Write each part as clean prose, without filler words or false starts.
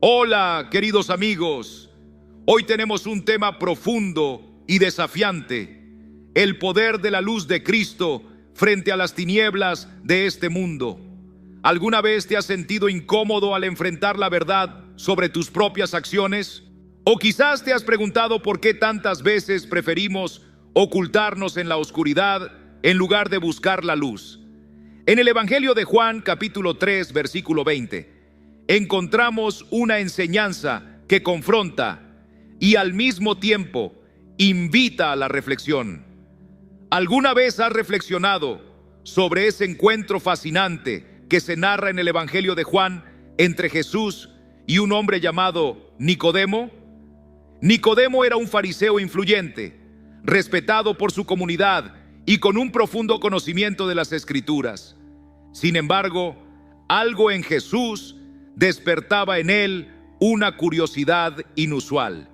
Hola, queridos amigos. Hoy tenemos un tema profundo y desafiante: el poder de la luz de Cristo frente a las tinieblas de este mundo. ¿Alguna vez te has sentido incómodo al enfrentar la verdad sobre tus propias acciones? O quizás te has preguntado por qué tantas veces preferimos ocultarnos en la oscuridad en lugar de buscar la luz. En el Evangelio de Juan, capítulo 3, versículo 20, encontramos una enseñanza que confronta y al mismo tiempo invita a la reflexión. ¿Alguna vez has reflexionado sobre ese encuentro fascinante que se narra en el Evangelio de Juan entre Jesús y un hombre llamado Nicodemo? Nicodemo era un fariseo influyente, respetado por su comunidad y con un profundo conocimiento de las Escrituras. Sin embargo, algo en Jesús despertaba en él una curiosidad inusual.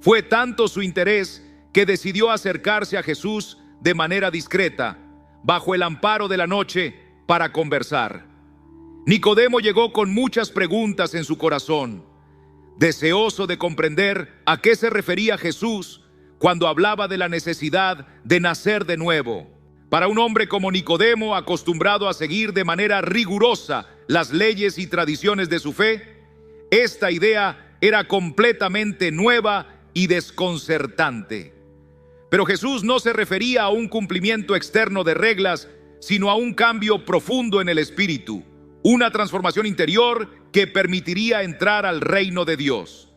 Fue tanto su interés que decidió acercarse a Jesús de manera discreta, bajo el amparo de la noche, para conversar. Nicodemo llegó con muchas preguntas en su corazón, deseoso de comprender a qué se refería Jesús cuando hablaba de la necesidad de nacer de nuevo. Para un hombre como Nicodemo, acostumbrado a seguir de manera rigurosa las leyes y tradiciones de su fe, esta idea era completamente nueva y desconcertante. Pero Jesús no se refería a un cumplimiento externo de reglas, sino a un cambio profundo en el espíritu, una transformación interior que permitiría entrar al reino de Dios.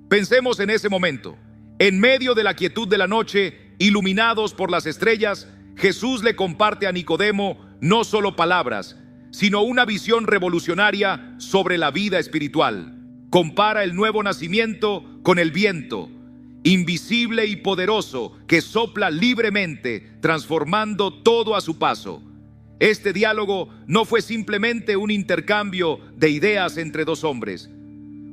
Pensemos en ese momento. En medio de la quietud de la noche, iluminados por las estrellas, Jesús le comparte a Nicodemo no solo palabras, sino una visión revolucionaria sobre la vida espiritual. Compara el nuevo nacimiento con el viento, invisible y poderoso, que sopla libremente, transformando todo a su paso. Este diálogo no fue simplemente un intercambio de ideas entre dos hombres.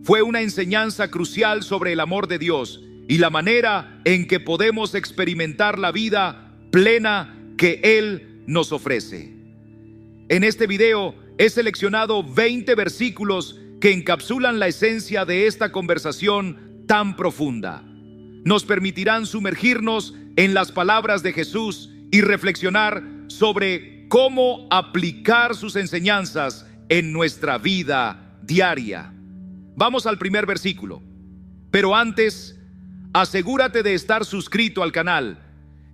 Fue una enseñanza crucial sobre el amor de Dios y la manera en que podemos experimentar la vida plena que Él nos ofrece. En este video he seleccionado 20 versículos que encapsulan la esencia de esta conversación tan profunda. Nos permitirán sumergirnos en las palabras de Jesús y reflexionar sobre cómo aplicar sus enseñanzas en nuestra vida diaria. Vamos al primer versículo. Pero antes, asegúrate de estar suscrito al canal,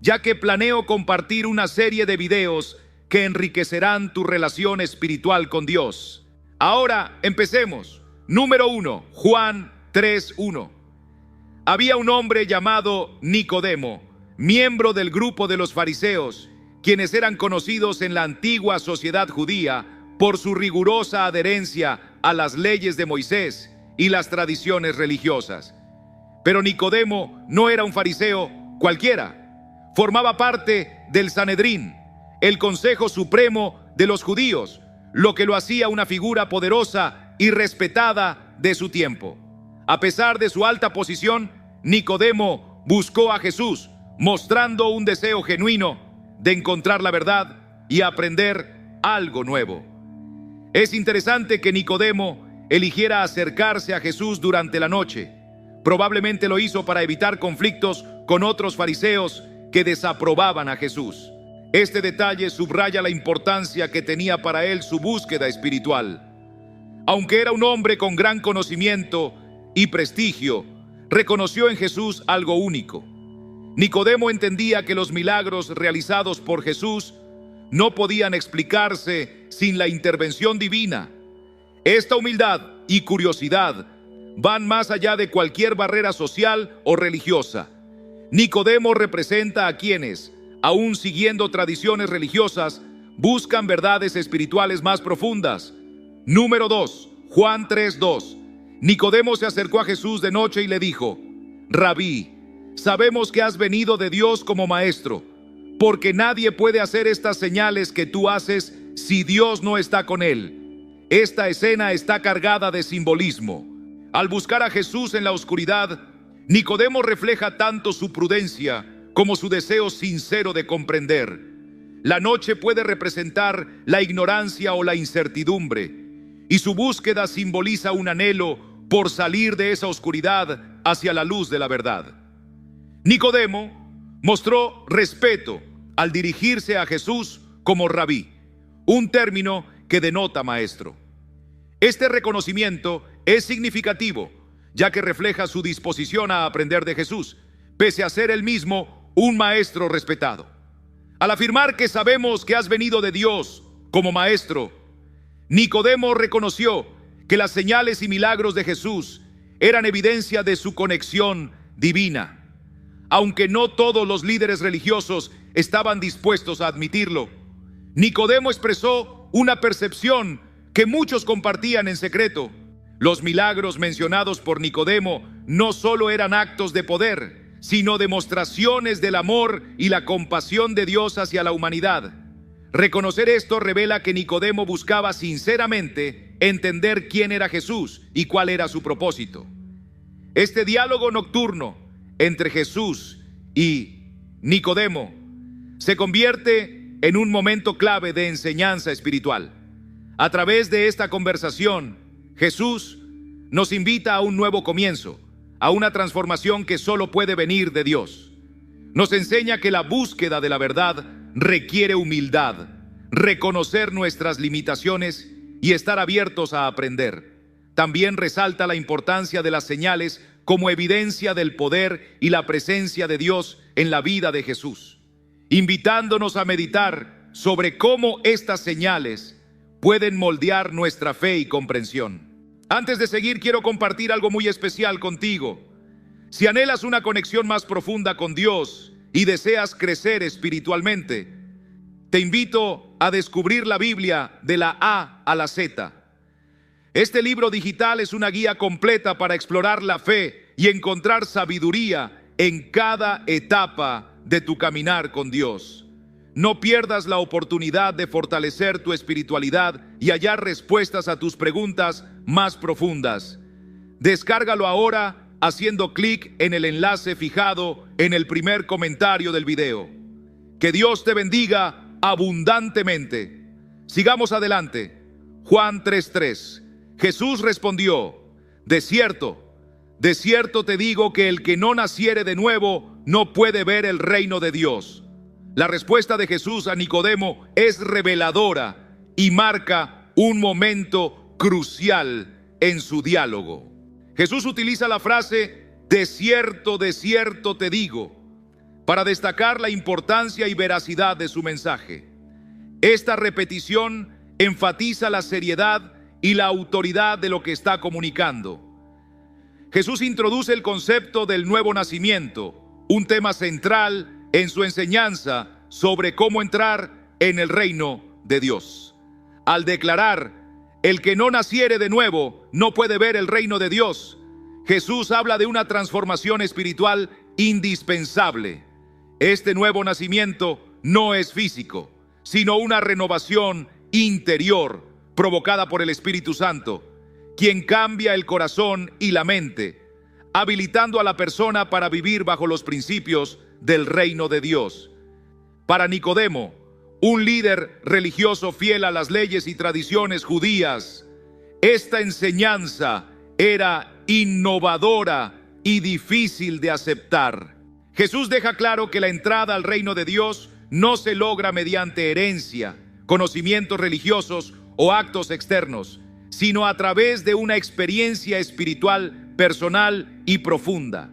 ya que planeo compartir una serie de videos que enriquecerán tu relación espiritual con Dios. Ahora empecemos. Número 1, Juan 3:1. Había un hombre llamado Nicodemo, miembro del grupo de los fariseos, quienes eran conocidos en la antigua sociedad judía por su rigurosa adherencia a las leyes de Moisés y las tradiciones religiosas. Pero Nicodemo no era un fariseo cualquiera. Formaba parte del Sanedrín, el consejo supremo de los judíos, lo que lo hacía una figura poderosa y respetada de su tiempo. A pesar de su alta posición, Nicodemo buscó a Jesús, mostrando un deseo genuino de encontrar la verdad y aprender algo nuevo. Es interesante que Nicodemo eligiera acercarse a Jesús durante la noche. Probablemente lo hizo para evitar conflictos con otros fariseos que desaprobaban a Jesús. Este detalle subraya la importancia que tenía para él su búsqueda espiritual. Aunque era un hombre con gran conocimiento y prestigio, reconoció en Jesús algo único. Nicodemo entendía que los milagros realizados por Jesús no podían explicarse sin la intervención divina. Esta humildad y curiosidad van más allá de cualquier barrera social o religiosa. Nicodemo representa a quienes, aún siguiendo tradiciones religiosas, buscan verdades espirituales más profundas. Número 2, Juan 3:2. Nicodemo se acercó a Jesús de noche y le dijo: Rabí, sabemos que has venido de Dios como maestro, porque nadie puede hacer estas señales que tú haces si Dios no está con él. Esta escena está cargada de simbolismo. Al buscar a Jesús en la oscuridad, Nicodemo refleja tanto su prudencia como su deseo sincero de comprender. La noche puede representar la ignorancia o la incertidumbre, y su búsqueda simboliza un anhelo por salir de esa oscuridad hacia la luz de la verdad. Nicodemo mostró respeto al dirigirse a Jesús como rabí, un término que denota maestro. Este reconocimiento es significativo, ya que refleja su disposición a aprender de Jesús, pese a ser él mismo un maestro respetado. Al afirmar que sabemos que has venido de Dios como maestro, Nicodemo reconoció que las señales y milagros de Jesús eran evidencia de su conexión divina. Aunque no todos los líderes religiosos estaban dispuestos a admitirlo, Nicodemo expresó una percepción que muchos compartían en secreto. Los milagros mencionados por Nicodemo no solo eran actos de poder, sino demostraciones del amor y la compasión de Dios hacia la humanidad. Reconocer esto revela que Nicodemo buscaba sinceramente entender quién era Jesús y cuál era su propósito. Este diálogo nocturno entre Jesús y Nicodemo se convierte en un momento clave de enseñanza espiritual. A través de esta conversación, Jesús nos invita a un nuevo comienzo, a una transformación que solo puede venir de Dios. Nos enseña que la búsqueda de la verdad requiere humildad, reconocer nuestras limitaciones y estar abiertos a aprender. También resalta la importancia de las señales como evidencia del poder y la presencia de Dios en la vida de Jesús, invitándonos a meditar sobre cómo estas señales pueden moldear nuestra fe y comprensión. Antes de seguir, quiero compartir algo muy especial contigo. Si anhelas una conexión más profunda con Dios y deseas crecer espiritualmente, te invito a descubrir la Biblia de la A a la Z. Este libro digital es una guía completa para explorar la fe y encontrar sabiduría en cada etapa de tu caminar con Dios. No pierdas la oportunidad de fortalecer tu espiritualidad y hallar respuestas a tus preguntas más profundas. Descárgalo ahora haciendo clic en el enlace fijado en el primer comentario del video. Que Dios te bendiga abundantemente. Sigamos adelante. Juan 3:3. Jesús respondió: de cierto te digo que el que no naciere de nuevo no puede ver el reino de Dios. La respuesta de Jesús a Nicodemo es reveladora y marca un momento crucial en su diálogo. Jesús utiliza la frase de cierto te digo para destacar la importancia y veracidad de su mensaje. Esta repetición enfatiza la seriedad y la autoridad de lo que está comunicando. Jesús introduce el concepto del nuevo nacimiento, un tema central en su enseñanza sobre cómo entrar en el reino de Dios. Al declarar: el que no naciere de nuevo no puede ver el reino de Dios, Jesús habla de una transformación espiritual indispensable. Este nuevo nacimiento no es físico, sino una renovación interior provocada por el Espíritu Santo, quien cambia el corazón y la mente, habilitando a la persona para vivir bajo los principios del reino de Dios. Para Nicodemo, un líder religioso fiel a las leyes y tradiciones judías, esta enseñanza era innovadora y difícil de aceptar. Jesús deja claro que la entrada al reino de Dios no se logra mediante herencia, conocimientos religiosos o actos externos, sino a través de una experiencia espiritual personal y profunda.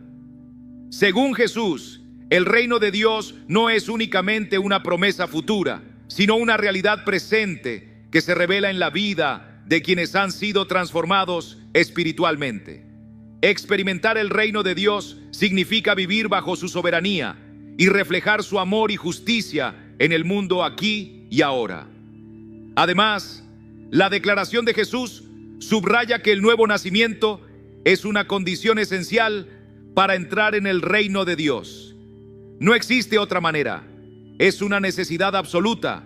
Según Jesús, el reino de Dios no es únicamente una promesa futura, sino una realidad presente que se revela en la vida de quienes han sido transformados espiritualmente. Experimentar el reino de Dios significa vivir bajo su soberanía y reflejar su amor y justicia en el mundo aquí y ahora. Además, la declaración de Jesús subraya que el nuevo nacimiento es una condición esencial para entrar en el reino de Dios. No existe otra manera, es una necesidad absoluta.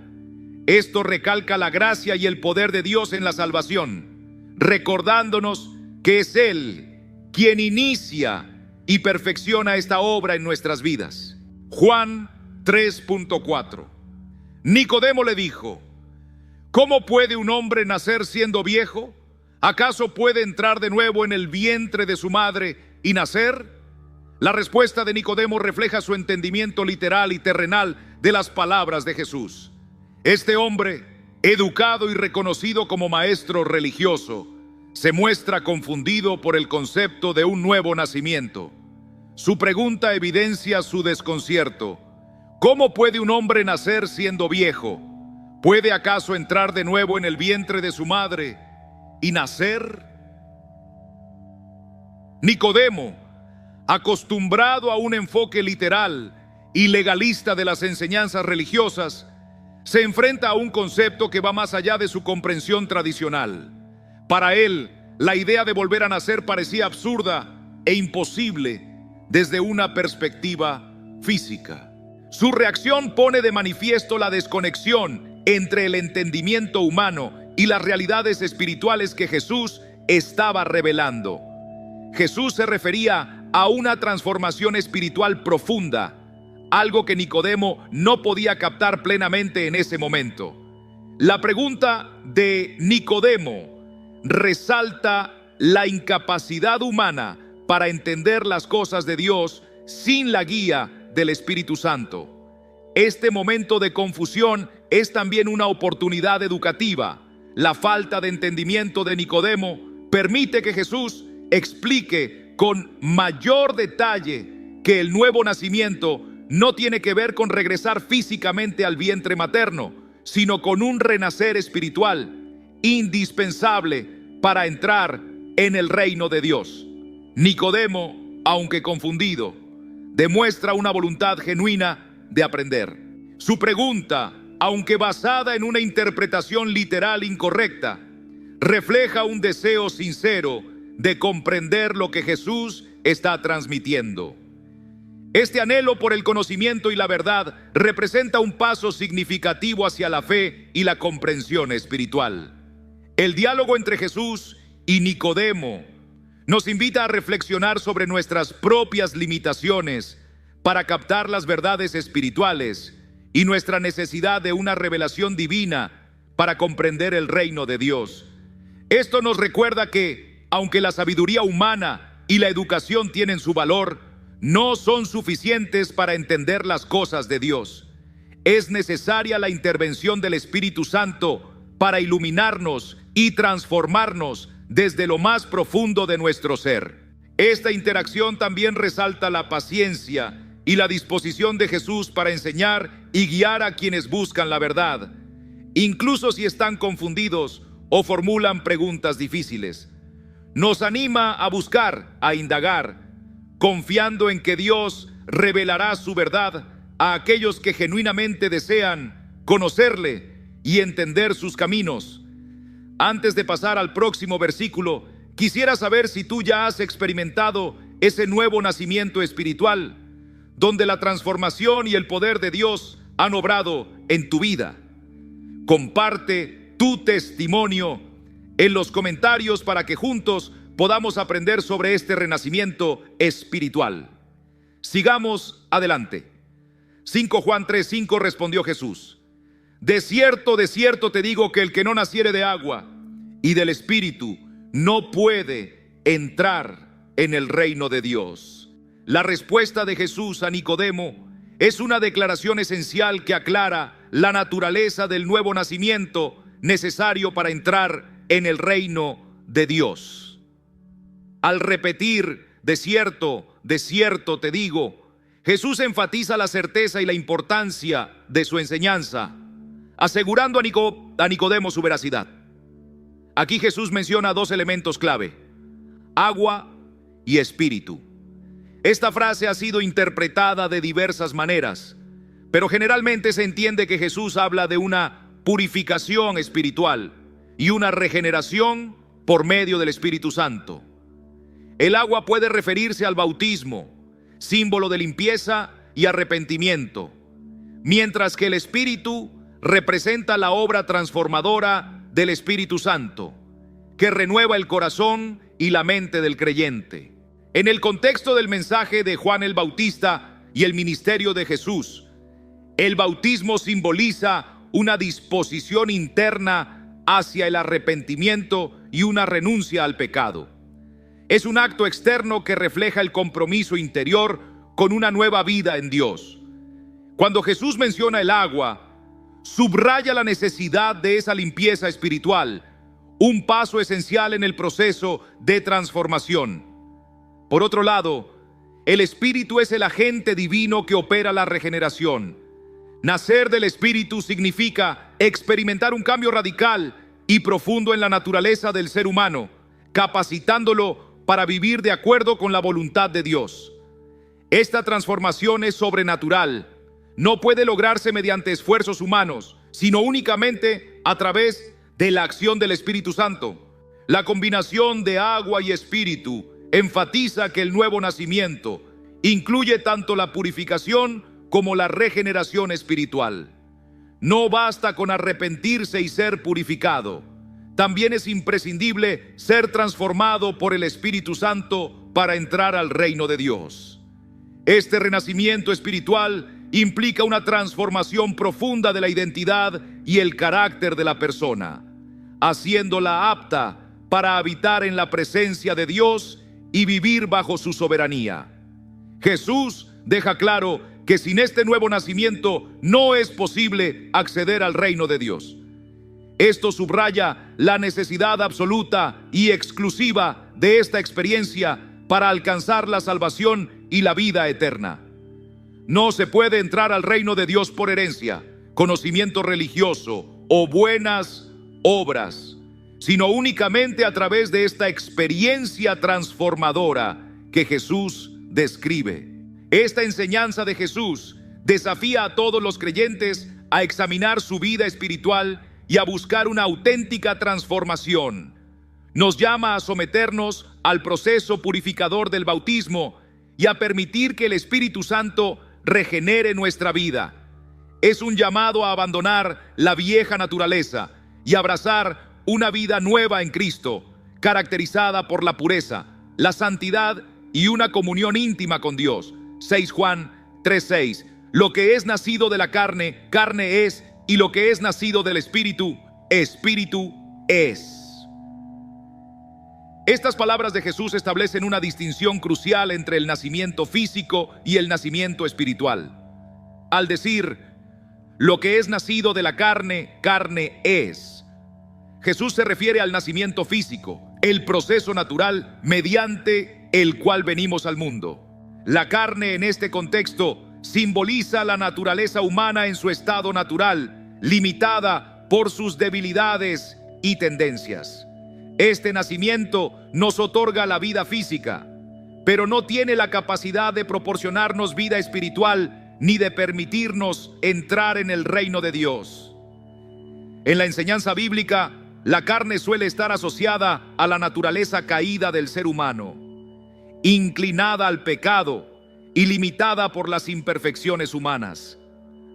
Esto recalca la gracia y el poder de Dios en la salvación, recordándonos que es Él quien inicia y perfecciona esta obra en nuestras vidas. Juan 3:4. Nicodemo le dijo: ¿cómo puede un hombre nacer siendo viejo? ¿Acaso puede entrar de nuevo en el vientre de su madre y nacer? La respuesta de Nicodemo refleja su entendimiento literal y terrenal de las palabras de Jesús. Este hombre, educado y reconocido como maestro religioso, se muestra confundido por el concepto de un nuevo nacimiento. Su pregunta evidencia su desconcierto. ¿Cómo puede un hombre nacer siendo viejo? ¿Puede acaso entrar de nuevo en el vientre de su madre y nacer? Nicodemo, acostumbrado a un enfoque literal y legalista de las enseñanzas religiosas, se enfrenta a un concepto que va más allá de su comprensión tradicional. Para él, la idea de volver a nacer parecía absurda e imposible desde una perspectiva física. Su reacción pone de manifiesto la desconexión entre el entendimiento humano y las realidades espirituales que Jesús estaba revelando. Jesús se refería a una transformación espiritual profunda, algo que Nicodemo no podía captar plenamente en ese momento. La pregunta de Nicodemo resalta la incapacidad humana para entender las cosas de Dios sin la guía del Espíritu Santo. Este momento de confusión es también una oportunidad educativa. La falta de entendimiento de Nicodemo permite que Jesús explique con mayor detalle que el nuevo nacimiento no tiene que ver con regresar físicamente al vientre materno, sino con un renacer espiritual indispensable para entrar en el reino de Dios. Nicodemo, aunque confundido, demuestra una voluntad genuina de aprender. Su pregunta, aunque basada en una interpretación literal incorrecta, refleja un deseo sincero de comprender lo que Jesús está transmitiendo. Este anhelo por el conocimiento y la verdad representa un paso significativo hacia la fe y la comprensión espiritual. El diálogo entre Jesús y Nicodemo nos invita a reflexionar sobre nuestras propias limitaciones para captar las verdades espirituales y nuestra necesidad de una revelación divina para comprender el reino de Dios. Esto nos recuerda que, aunque la sabiduría humana y la educación tienen su valor, no son suficientes para entender las cosas de Dios. Es necesaria la intervención del Espíritu Santo para iluminarnos y transformarnos desde lo más profundo de nuestro ser. Esta interacción también resalta la paciencia y la disposición de Jesús para enseñar y guiar a quienes buscan la verdad, incluso si están confundidos o formulan preguntas difíciles. Nos anima a buscar, a indagar, confiando en que Dios revelará su verdad a aquellos que genuinamente desean conocerle y entender sus caminos. Antes de pasar al próximo versículo, quisiera saber si tú ya has experimentado ese nuevo nacimiento espiritual, donde la transformación y el poder de Dios han obrado en tu vida. Comparte tu testimonio en los comentarios para que juntos podamos aprender sobre este renacimiento espiritual. Sigamos adelante. 5 Juan 3:5 respondió Jesús: de cierto te digo que el que no naciere de agua y del Espíritu no puede entrar en el reino de Dios. La respuesta de Jesús a Nicodemo es una declaración esencial que aclara la naturaleza del nuevo nacimiento necesario para entrar en el reino de Dios. Al repetir, de cierto te digo, Jesús enfatiza la certeza y la importancia de su enseñanza, asegurando a Nicodemo su veracidad. Aquí Jesús menciona dos elementos clave: agua y espíritu. Esta frase ha sido interpretada de diversas maneras, pero generalmente se entiende que Jesús habla de una purificación espiritual y una regeneración por medio del Espíritu Santo. El agua puede referirse al bautismo, símbolo de limpieza y arrepentimiento, mientras que el Espíritu representa la obra transformadora del Espíritu Santo, que renueva el corazón y la mente del creyente. En el contexto del mensaje de Juan el Bautista y el ministerio de Jesús, el bautismo simboliza una disposición interna hacia el arrepentimiento y una renuncia al pecado. Es un acto externo que refleja el compromiso interior con una nueva vida en Dios. Cuando Jesús menciona el agua, subraya la necesidad de esa limpieza espiritual, un paso esencial en el proceso de transformación. Por otro lado, el Espíritu es el agente divino que opera la regeneración. Nacer del Espíritu significa experimentar un cambio radical y profundo en la naturaleza del ser humano, capacitándolo para vivir de acuerdo con la voluntad de Dios. Esta transformación es sobrenatural. No puede lograrse mediante esfuerzos humanos, sino únicamente a través de la acción del Espíritu Santo. La combinación de agua y espíritu enfatiza que el nuevo nacimiento incluye tanto la purificación como la regeneración espiritual. No basta con arrepentirse y ser purificado. También es imprescindible ser transformado por el Espíritu Santo para entrar al reino de Dios. Este renacimiento espiritual implica una transformación profunda de la identidad y el carácter de la persona, haciéndola apta para habitar en la presencia de Dios y vivir bajo su soberanía. Jesús deja claro que sin este nuevo nacimiento no es posible acceder al reino de Dios. Esto subraya la necesidad absoluta y exclusiva de esta experiencia para alcanzar la salvación y la vida eterna. No se puede entrar al reino de Dios por herencia, conocimiento religioso o buenas obras, sino únicamente a través de esta experiencia transformadora que Jesús describe. Esta enseñanza de Jesús desafía a todos los creyentes a examinar su vida espiritual y a buscar una auténtica transformación. Nos llama a someternos al proceso purificador del bautismo y a permitir que el Espíritu Santo regenere nuestra vida. Es un llamado a abandonar la vieja naturaleza y abrazar una vida nueva en Cristo, caracterizada por la pureza, la santidad y una comunión íntima con Dios. 6 Juan 3:6. Lo que es nacido de la carne, carne es, y lo que es nacido del Espíritu, Espíritu es. Estas palabras de Jesús establecen una distinción crucial entre el nacimiento físico y el nacimiento espiritual. Al decir, lo que es nacido de la carne, carne es, Jesús se refiere al nacimiento físico, el proceso natural mediante el cual venimos al mundo. La carne en este contexto simboliza la naturaleza humana en su estado natural, limitada por sus debilidades y tendencias. Este nacimiento nos otorga la vida física, pero no tiene la capacidad de proporcionarnos vida espiritual ni de permitirnos entrar en el reino de Dios. En la enseñanza bíblica, la carne suele estar asociada a la naturaleza caída del ser humano, inclinada al pecado y limitada por las imperfecciones humanas.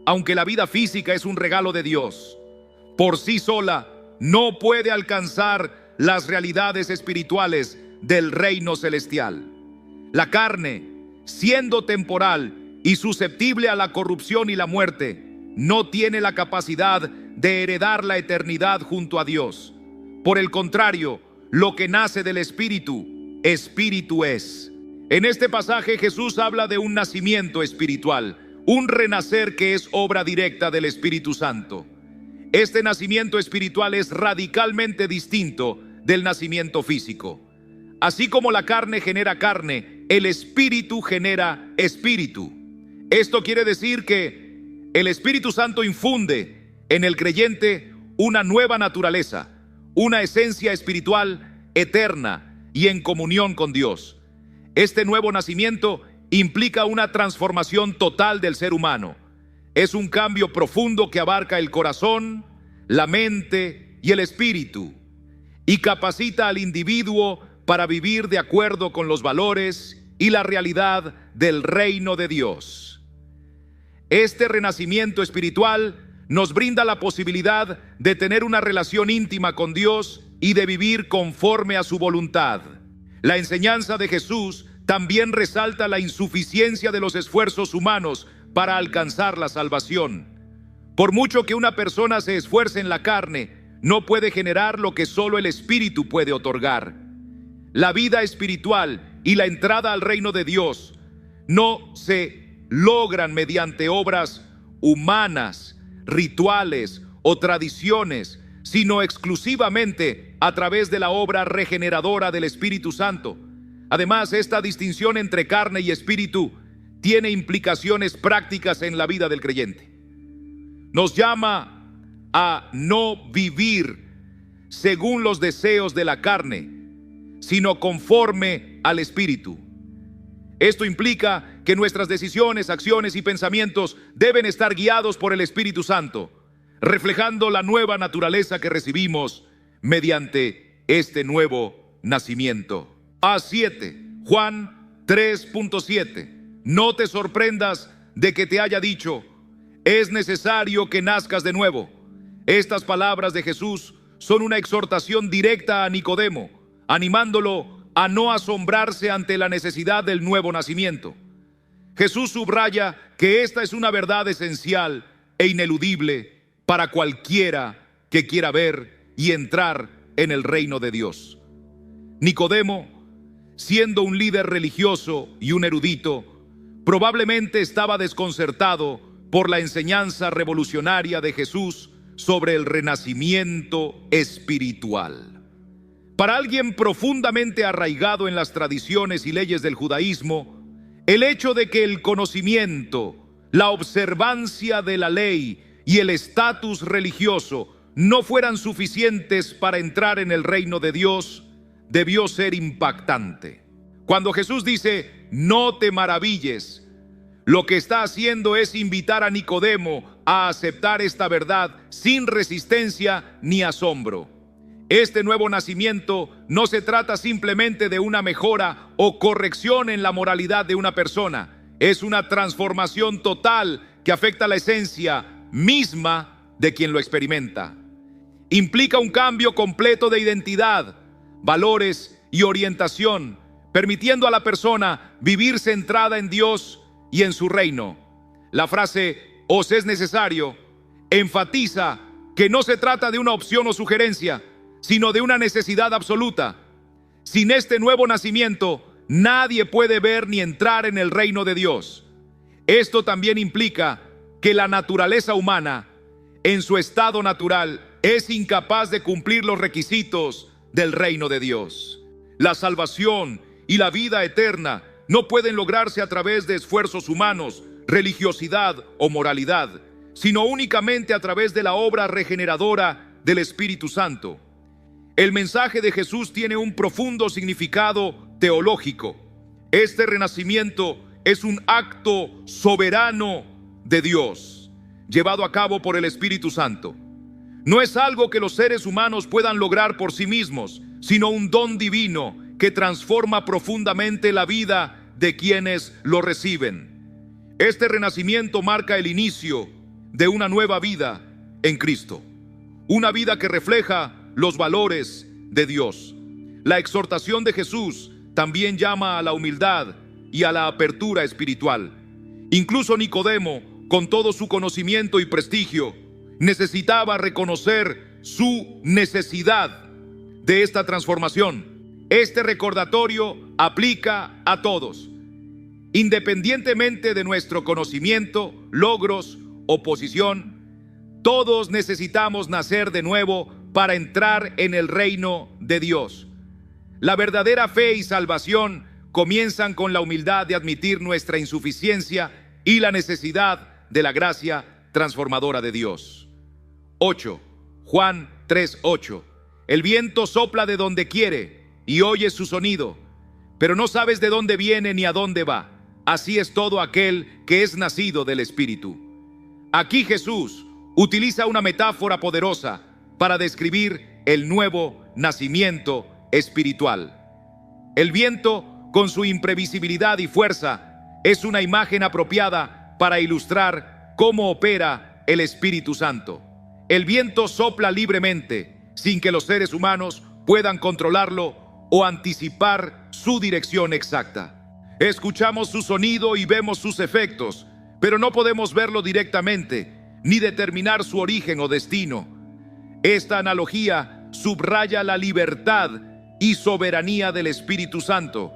Aunque la vida física es un regalo de Dios, por sí sola no puede alcanzar las realidades espirituales del reino celestial. La carne, siendo temporal y susceptible a la corrupción y la muerte, no tiene la capacidad de heredar la eternidad junto a Dios. Por el contrario, lo que nace del Espíritu, Espíritu es. En este pasaje Jesús habla de un nacimiento espiritual, un renacer que es obra directa del Espíritu Santo. Este nacimiento espiritual es radicalmente distinto del nacimiento físico. Así como la carne genera carne, el Espíritu genera espíritu. Esto quiere decir que el Espíritu Santo infunde en el creyente una nueva naturaleza, una esencia espiritual eterna y en comunión con Dios. Este nuevo nacimiento implica una transformación total del ser humano. Es un cambio profundo que abarca el corazón, la mente y el espíritu, y capacita al individuo para vivir de acuerdo con los valores y la realidad del reino de Dios. Este renacimiento espiritual nos brinda la posibilidad de tener una relación íntima con Dios y de vivir conforme a su voluntad. La enseñanza de Jesús también resalta la insuficiencia de los esfuerzos humanos para alcanzar la salvación. Por mucho que una persona se esfuerce en la carne, no puede generar lo que solo el Espíritu puede otorgar. La vida espiritual y la entrada al reino de Dios no se logran mediante obras humanas, rituales o tradiciones, sino exclusivamente a través de la obra regeneradora del Espíritu Santo. Además, esta distinción entre carne y espíritu tiene implicaciones prácticas en la vida del creyente. Nos llama a no vivir según los deseos de la carne, sino conforme al Espíritu. Esto implica que nuestras decisiones, acciones y pensamientos deben estar guiados por el Espíritu Santo, reflejando la nueva naturaleza que recibimos mediante este nuevo nacimiento. A7, Juan 3.7. No te sorprendas de que te haya dicho, es necesario que nazcas de nuevo. Estas palabras de Jesús son una exhortación directa a Nicodemo, animándolo a no asombrarse ante la necesidad del nuevo nacimiento. Jesús subraya que esta es una verdad esencial e ineludible para cualquiera que quiera ver y entrar en el reino de Dios. Nicodemo, siendo un líder religioso y un erudito, probablemente estaba desconcertado por la enseñanza revolucionaria de Jesús sobre el renacimiento espiritual. Para alguien profundamente arraigado en las tradiciones y leyes del judaísmo, el hecho de que el conocimiento, la observancia de la ley y el estatus religioso no fueran suficientes para entrar en el reino de Dios debió ser impactante. Cuando Jesús dice, no te maravilles, lo que está haciendo es invitar a Nicodemo a aceptar esta verdad sin resistencia ni asombro. Este nuevo nacimiento no se trata simplemente de una mejora o corrección en la moralidad de una persona. Es una transformación total que afecta la esencia misma de quien lo experimenta. Implica un cambio completo de identidad, valores y orientación, permitiendo a la persona vivir centrada en Dios y en su reino. La frase «os es necesario» enfatiza que no se trata de una opción o sugerencia, sino de una necesidad absoluta. Sin este nuevo nacimiento, nadie puede ver ni entrar en el reino de Dios. Esto también implica que la naturaleza humana, en su estado natural, es incapaz de cumplir los requisitos del reino de Dios. La salvación y la vida eterna no pueden lograrse a través de esfuerzos humanos, religiosidad o moralidad, sino únicamente a través de la obra regeneradora del Espíritu Santo. El mensaje de Jesús tiene un profundo significado teológico. Este renacimiento es un acto soberano de Dios, llevado a cabo por el Espíritu Santo. No es algo que los seres humanos puedan lograr por sí mismos, sino un don divino que transforma profundamente la vida de quienes lo reciben. Este renacimiento marca el inicio de una nueva vida en Cristo, una vida que refleja los valores de Dios. La exhortación de Jesús también llama a la humildad y a la apertura espiritual. Incluso Nicodemo, con todo su conocimiento y prestigio, necesitaba reconocer su necesidad de esta transformación. Este recordatorio aplica a todos, independientemente de nuestro conocimiento, logros o posición. Todos necesitamos nacer de nuevo para entrar en el reino de Dios. La verdadera fe y salvación comienzan con la humildad de admitir nuestra insuficiencia y la necesidad de la gracia transformadora de Dios. 8. Juan 3:8. El viento sopla de donde quiere y oyes su sonido, pero no sabes de dónde viene ni a dónde va. Así es todo aquel que es nacido del Espíritu. Aquí Jesús utiliza una metáfora poderosa para describir el nuevo nacimiento espiritual. El viento, con su imprevisibilidad y fuerza, es una imagen apropiada para ilustrar cómo opera el Espíritu Santo. El viento sopla libremente, sin que los seres humanos puedan controlarlo o anticipar su dirección exacta. Escuchamos su sonido y vemos sus efectos, pero no podemos verlo directamente, ni determinar su origen o destino. Esta analogía subraya la libertad y soberanía del Espíritu Santo.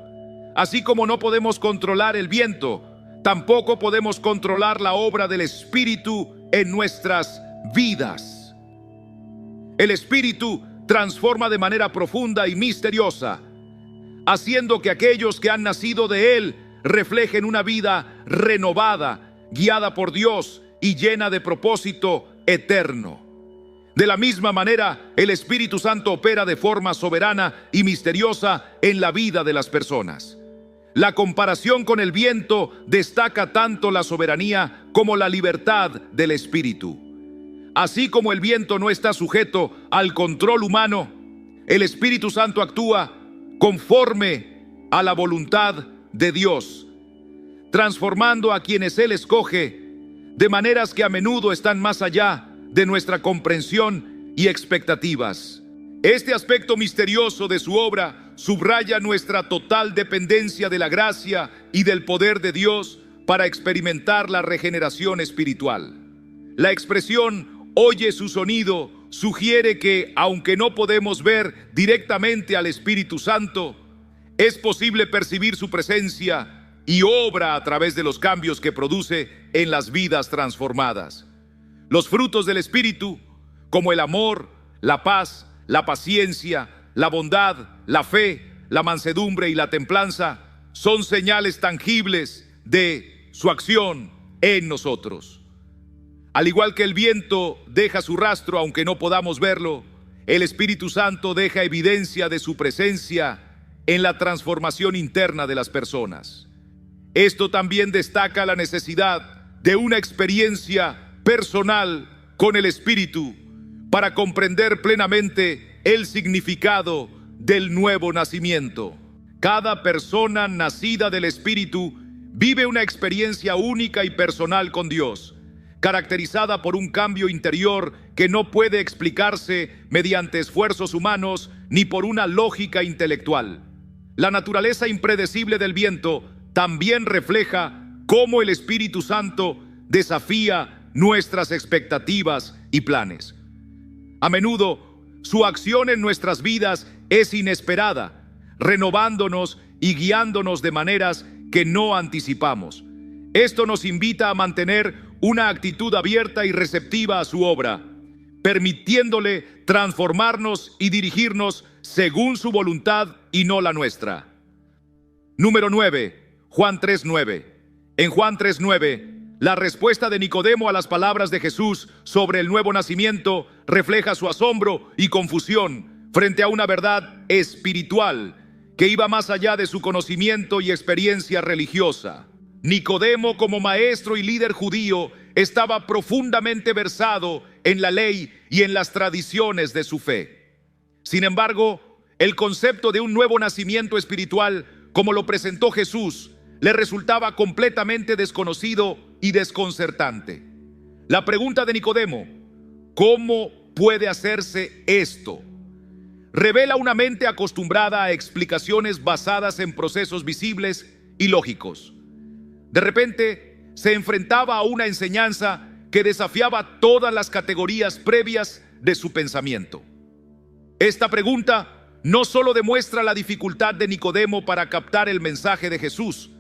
Así como no podemos controlar el viento, tampoco podemos controlar la obra del Espíritu en nuestras vidas. El Espíritu transforma de manera profunda y misteriosa, haciendo que aquellos que han nacido de Él reflejen una vida renovada, guiada por Dios y llena de propósito eterno. De la misma manera, el Espíritu Santo opera de forma soberana y misteriosa en la vida de las personas. La comparación con el viento destaca tanto la soberanía como la libertad del Espíritu. Así como el viento no está sujeto al control humano, el Espíritu Santo actúa conforme a la voluntad de Dios, transformando a quienes Él escoge de maneras que a menudo están más allá de nuestra comprensión y expectativas. Este aspecto misterioso de su obra subraya nuestra total dependencia de la gracia y del poder de Dios para experimentar la regeneración espiritual. La expresión "oye su sonido" sugiere que, aunque no podemos ver directamente al Espíritu Santo, es posible percibir su presencia y obra a través de los cambios que produce en las vidas transformadas. Los frutos del Espíritu, como el amor, la paz, la paciencia, la bondad, la fe, la mansedumbre y la templanza, son señales tangibles de su acción en nosotros. Al igual que el viento deja su rastro aunque no podamos verlo, el Espíritu Santo deja evidencia de su presencia en la transformación interna de las personas. Esto también destaca la necesidad de una experiencia personal con el Espíritu para comprender plenamente el significado del nuevo nacimiento. Cada persona nacida del Espíritu vive una experiencia única y personal con Dios, caracterizada por un cambio interior que no puede explicarse mediante esfuerzos humanos ni por una lógica intelectual. La naturaleza impredecible del viento también refleja cómo el Espíritu Santo desafía nuestras expectativas y planes. A menudo, su acción en nuestras vidas es inesperada, renovándonos y guiándonos de maneras que no anticipamos. Esto nos invita a mantener una actitud abierta y receptiva a su obra, permitiéndole transformarnos y dirigirnos según su voluntad y no la nuestra. Número 9. Juan 3:9. En Juan 3:9, la respuesta de Nicodemo a las palabras de Jesús sobre el nuevo nacimiento refleja su asombro y confusión frente a una verdad espiritual que iba más allá de su conocimiento y experiencia religiosa. Nicodemo, como maestro y líder judío, estaba profundamente versado en la ley y en las tradiciones de su fe. Sin embargo, el concepto de un nuevo nacimiento espiritual, como lo presentó Jesús, le resultaba completamente desconocido y desconcertante. La pregunta de Nicodemo, ¿cómo puede hacerse esto?, revela una mente acostumbrada a explicaciones basadas en procesos visibles y lógicos. De repente, se enfrentaba a una enseñanza que desafiaba todas las categorías previas de su pensamiento. Esta pregunta no solo demuestra la dificultad de Nicodemo para captar el mensaje de Jesús,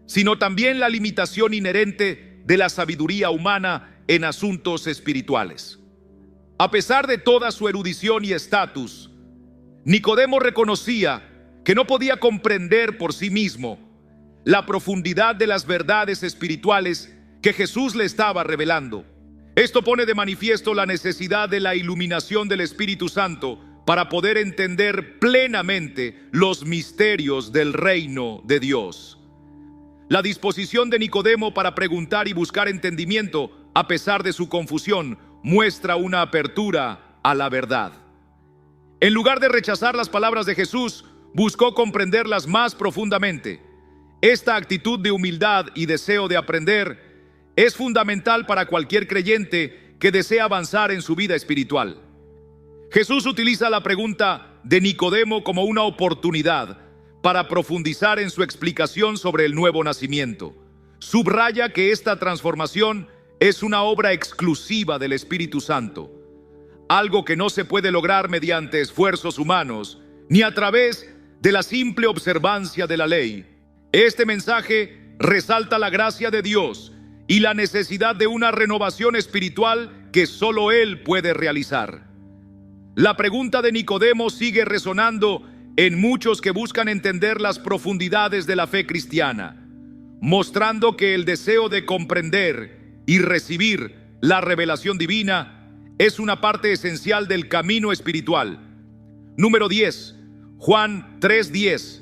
sino también la limitación inherente de la sabiduría humana en asuntos espirituales. A pesar de toda su erudición y estatus, Nicodemo reconocía que no podía comprender por sí mismo la profundidad de las verdades espirituales que Jesús le estaba revelando. Esto pone de manifiesto la necesidad de la iluminación del Espíritu Santo para poder entender plenamente los misterios del reino de Dios. La disposición de Nicodemo para preguntar y buscar entendimiento, a pesar de su confusión, muestra una apertura a la verdad. En lugar de rechazar las palabras de Jesús, buscó comprenderlas más profundamente. Esta actitud de humildad y deseo de aprender es fundamental para cualquier creyente que desea avanzar en su vida espiritual. Jesús utiliza la pregunta de Nicodemo como una oportunidad para profundizar en su explicación sobre el nuevo nacimiento. Subraya que esta transformación es una obra exclusiva del Espíritu Santo. algo que no se puede lograr mediante esfuerzos humanos, ni a través de la simple observancia de la ley. Este mensaje resalta la gracia de Dios y la necesidad de una renovación espiritual que solo Él puede realizar. La pregunta de Nicodemo sigue resonando en muchos que buscan entender las profundidades de la fe cristiana, mostrando que el deseo de comprender y recibir la revelación divina es una parte esencial del camino espiritual. Número 10, Juan 3:10.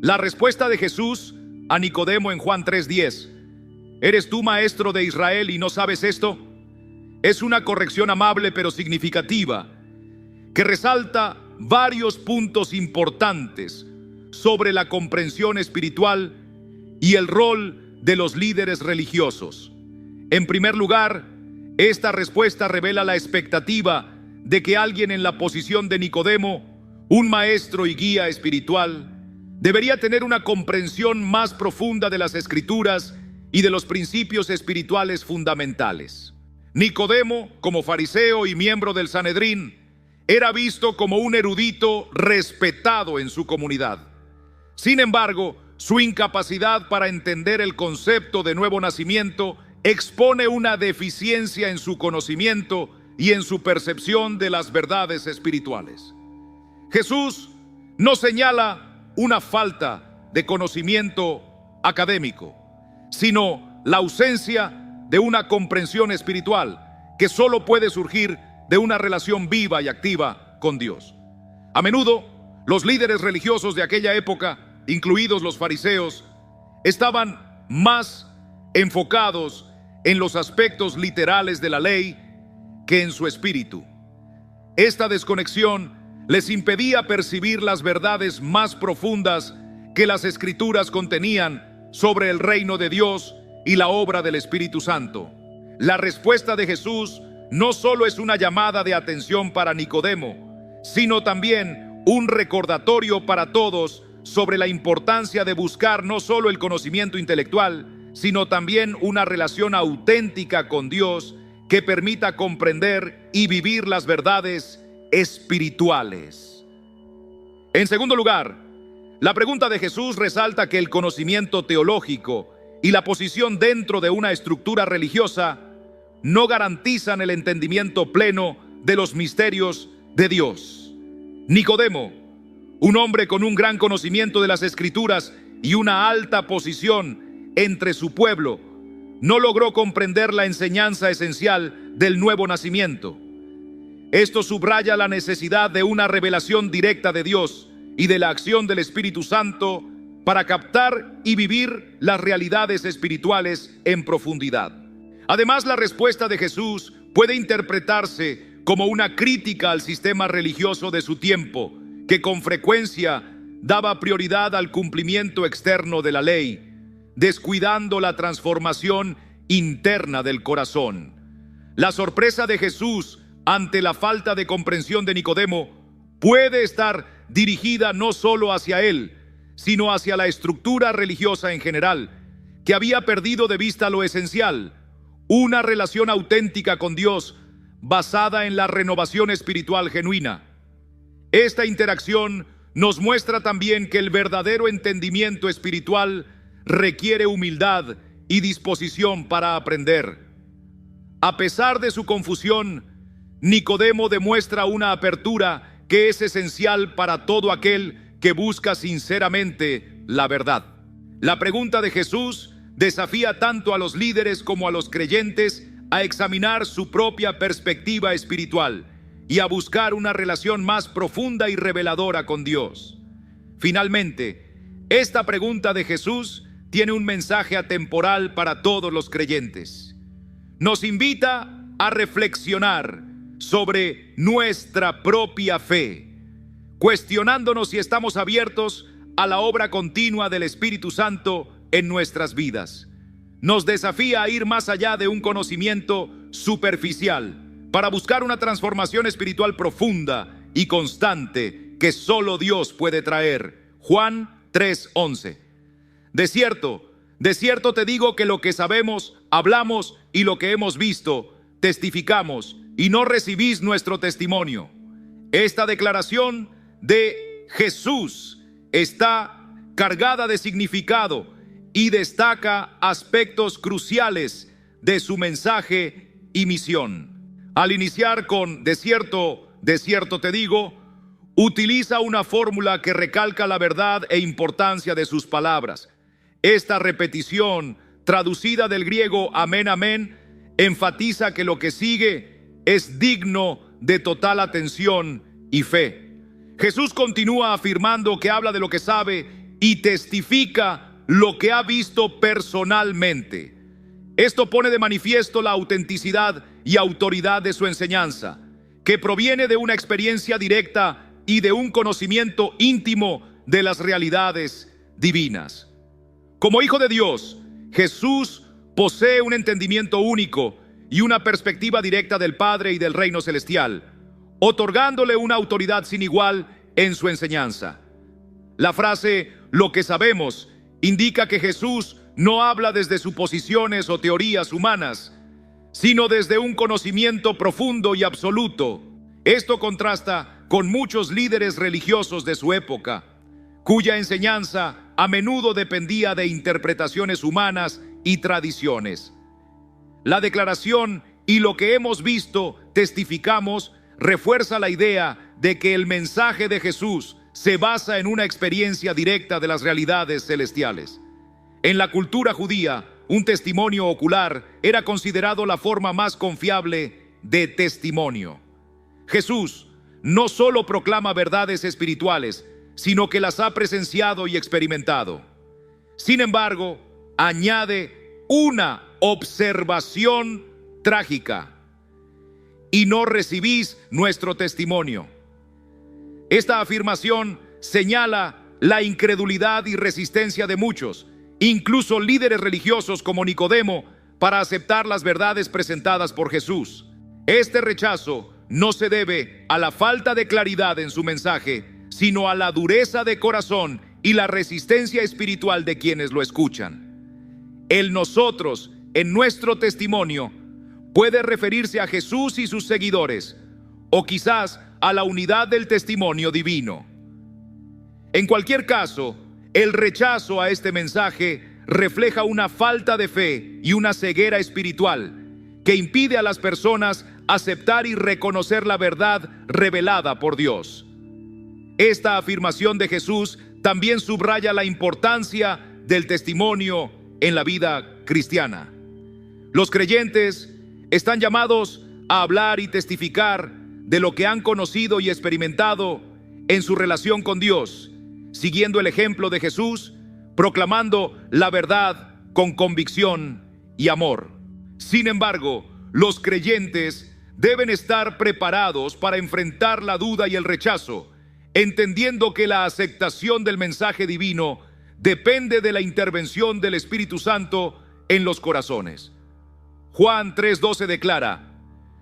La respuesta de Jesús a Nicodemo en Juan 3:10. ¿Eres tú maestro de Israel y no sabes esto? Es una corrección amable pero significativa, que resalta varios puntos importantes sobre la comprensión espiritual y el rol de los líderes religiosos. En primer lugar, esta respuesta revela la expectativa de que alguien en la posición de Nicodemo, un maestro y guía espiritual, debería tener una comprensión más profunda de las Escrituras y de los principios espirituales fundamentales. Nicodemo, como fariseo y miembro del Sanedrín, era visto como un erudito respetado en su comunidad. Sin embargo, su incapacidad para entender el concepto de nuevo nacimiento expone una deficiencia en su conocimiento y en su percepción de las verdades espirituales. Jesús no señala una falta de conocimiento académico, sino la ausencia de una comprensión espiritual que solo puede surgir de una relación viva y activa con Dios. A menudo, los líderes religiosos de aquella época, incluidos los fariseos, estaban más enfocados en los aspectos literales de la ley que en su espíritu. Esta desconexión les impedía percibir las verdades más profundas que las Escrituras contenían sobre el reino de Dios y la obra del Espíritu Santo. La respuesta de Jesús no solo es una llamada de atención para Nicodemo, sino también un recordatorio para todos sobre la importancia de buscar no solo el conocimiento intelectual, sino también una relación auténtica con Dios que permita comprender y vivir las verdades espirituales. En segundo lugar, la pregunta de Jesús resalta que el conocimiento teológico y la posición dentro de una estructura religiosa no garantizan el entendimiento pleno de los misterios de Dios. Nicodemo, un hombre con un gran conocimiento de las Escrituras y una alta posición entre su pueblo, no logró comprender la enseñanza esencial del nuevo nacimiento. Esto subraya la necesidad de una revelación directa de Dios y de la acción del Espíritu Santo para captar y vivir las realidades espirituales en profundidad. Además, la respuesta de Jesús puede interpretarse como una crítica al sistema religioso de su tiempo, que con frecuencia daba prioridad al cumplimiento externo de la ley, descuidando la transformación interna del corazón. La sorpresa de Jesús ante la falta de comprensión de Nicodemo puede estar dirigida no solo hacia él, sino hacia la estructura religiosa en general, que había perdido de vista lo esencial: una relación auténtica con Dios basada en la renovación espiritual genuina. Esta interacción nos muestra también que el verdadero entendimiento espiritual requiere humildad y disposición para aprender. A pesar de su confusión, Nicodemo demuestra una apertura que es esencial para todo aquel que busca sinceramente la verdad. La pregunta de Jesús desafía tanto a los líderes como a los creyentes a examinar su propia perspectiva espiritual y a buscar una relación más profunda y reveladora con Dios. Finalmente, esta pregunta de Jesús tiene un mensaje atemporal para todos los creyentes. Nos invita a reflexionar sobre nuestra propia fe, cuestionándonos si estamos abiertos a la obra continua del Espíritu Santo en nuestras vidas. Nos desafía a ir más allá de un conocimiento superficial para buscar una transformación espiritual profunda y constante que solo Dios puede traer. Juan 3:11. De cierto te digo que lo que sabemos, hablamos, y lo que hemos visto, testificamos, y no recibís nuestro testimonio. Esta declaración de Jesús está cargada de significado y destaca aspectos cruciales de su mensaje y misión. Al iniciar con de cierto te digo, utiliza una fórmula que recalca la verdad e importancia de sus palabras. Esta repetición, traducida del griego amén, amén, enfatiza que lo que sigue es digno de total atención y fe. Jesús continúa afirmando que habla de lo que sabe y testifica lo que ha visto personalmente. Esto pone de manifiesto la autenticidad y autoridad de su enseñanza, que proviene de una experiencia directa y de un conocimiento íntimo de las realidades divinas. Como Hijo de Dios, Jesús posee un entendimiento único y una perspectiva directa del Padre y del reino celestial, otorgándole una autoridad sin igual en su enseñanza. La frase "lo que sabemos" indica que Jesús no habla desde suposiciones o teorías humanas, sino desde un conocimiento profundo y absoluto. Esto contrasta con muchos líderes religiosos de su época, cuya enseñanza a menudo dependía de interpretaciones humanas y tradiciones. La declaración "y lo que hemos visto, testificamos" refuerza la idea de que el mensaje de Jesús se basa en una experiencia directa de las realidades celestiales. En la cultura judía, un testimonio ocular era considerado la forma más confiable de testimonio. Jesús no solo proclama verdades espirituales, sino que las ha presenciado y experimentado. Sin embargo, añade una observación trágica: y no recibís nuestro testimonio. Esta afirmación señala la incredulidad y resistencia de muchos, incluso líderes religiosos como Nicodemo, para aceptar las verdades presentadas por Jesús. Este rechazo no se debe a la falta de claridad en su mensaje, sino a la dureza de corazón y la resistencia espiritual de quienes lo escuchan. El nosotros, en nuestro testimonio, puede referirse a Jesús y sus seguidores, o quizás a la unidad del testimonio divino. En cualquier caso, el rechazo a este mensaje refleja una falta de fe y una ceguera espiritual que impide a las personas aceptar y reconocer la verdad revelada por Dios. Esta afirmación de Jesús también subraya la importancia del testimonio en la vida cristiana. Los creyentes están llamados a hablar y testificar de lo que han conocido y experimentado en su relación con Dios, siguiendo el ejemplo de Jesús, proclamando la verdad con convicción y amor. Sin embargo, los creyentes deben estar preparados para enfrentar la duda y el rechazo, entendiendo que la aceptación del mensaje divino depende de la intervención del Espíritu Santo en los corazones. Juan 3:12 declara: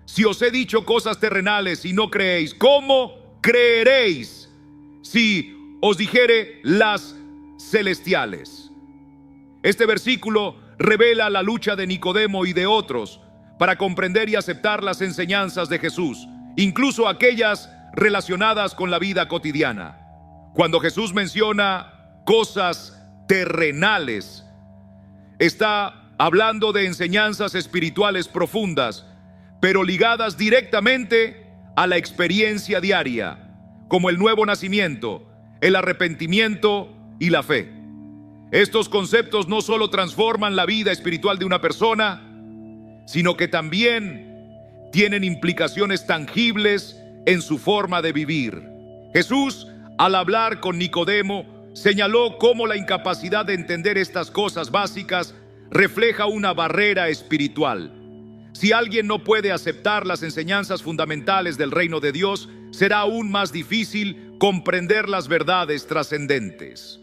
si os he dicho cosas terrenales y no creéis, ¿cómo creeréis si os dijere las celestiales? Este versículo revela la lucha de Nicodemo y de otros para comprender y aceptar las enseñanzas de Jesús, incluso aquellas relacionadas con la vida cotidiana. Cuando Jesús menciona cosas terrenales, está hablando de enseñanzas espirituales profundas, pero ligadas directamente a la experiencia diaria, como el nuevo nacimiento, el arrepentimiento y la fe. Estos conceptos no solo transforman la vida espiritual de una persona, sino que también tienen implicaciones tangibles en su forma de vivir. Jesús, al hablar con Nicodemo, señaló cómo la incapacidad de entender estas cosas básicas refleja una barrera espiritual. Si alguien no puede aceptar las enseñanzas fundamentales del reino de Dios, será aún más difícil comprender las verdades trascendentes.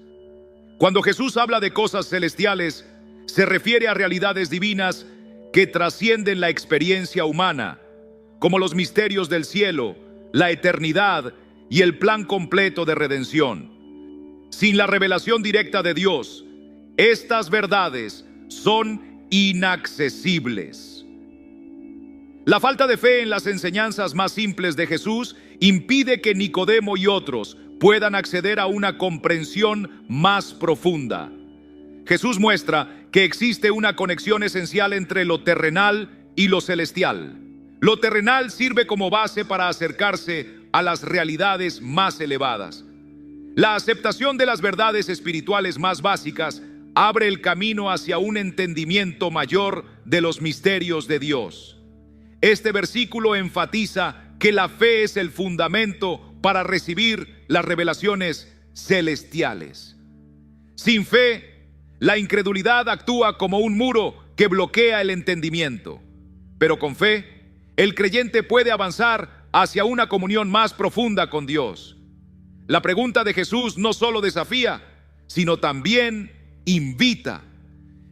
Cuando Jesús habla de cosas celestiales, se refiere a realidades divinas que trascienden la experiencia humana, como los misterios del cielo, la eternidad y el plan completo de redención. Sin la revelación directa de Dios, estas verdades son inaccesibles. La falta de fe en las enseñanzas más simples de Jesús impide que Nicodemo y otros puedan acceder a una comprensión más profunda. Jesús muestra que existe una conexión esencial entre lo terrenal y lo celestial. Lo terrenal sirve como base para acercarse a las realidades más elevadas. La aceptación de las verdades espirituales más básicas abre el camino hacia un entendimiento mayor de los misterios de Dios. Este versículo enfatiza que la fe es el fundamento para recibir las revelaciones celestiales. Sin fe, la incredulidad actúa como un muro que bloquea el entendimiento. Pero con fe, el creyente puede avanzar hacia una comunión más profunda con Dios. La pregunta de Jesús no solo desafía, sino también invita.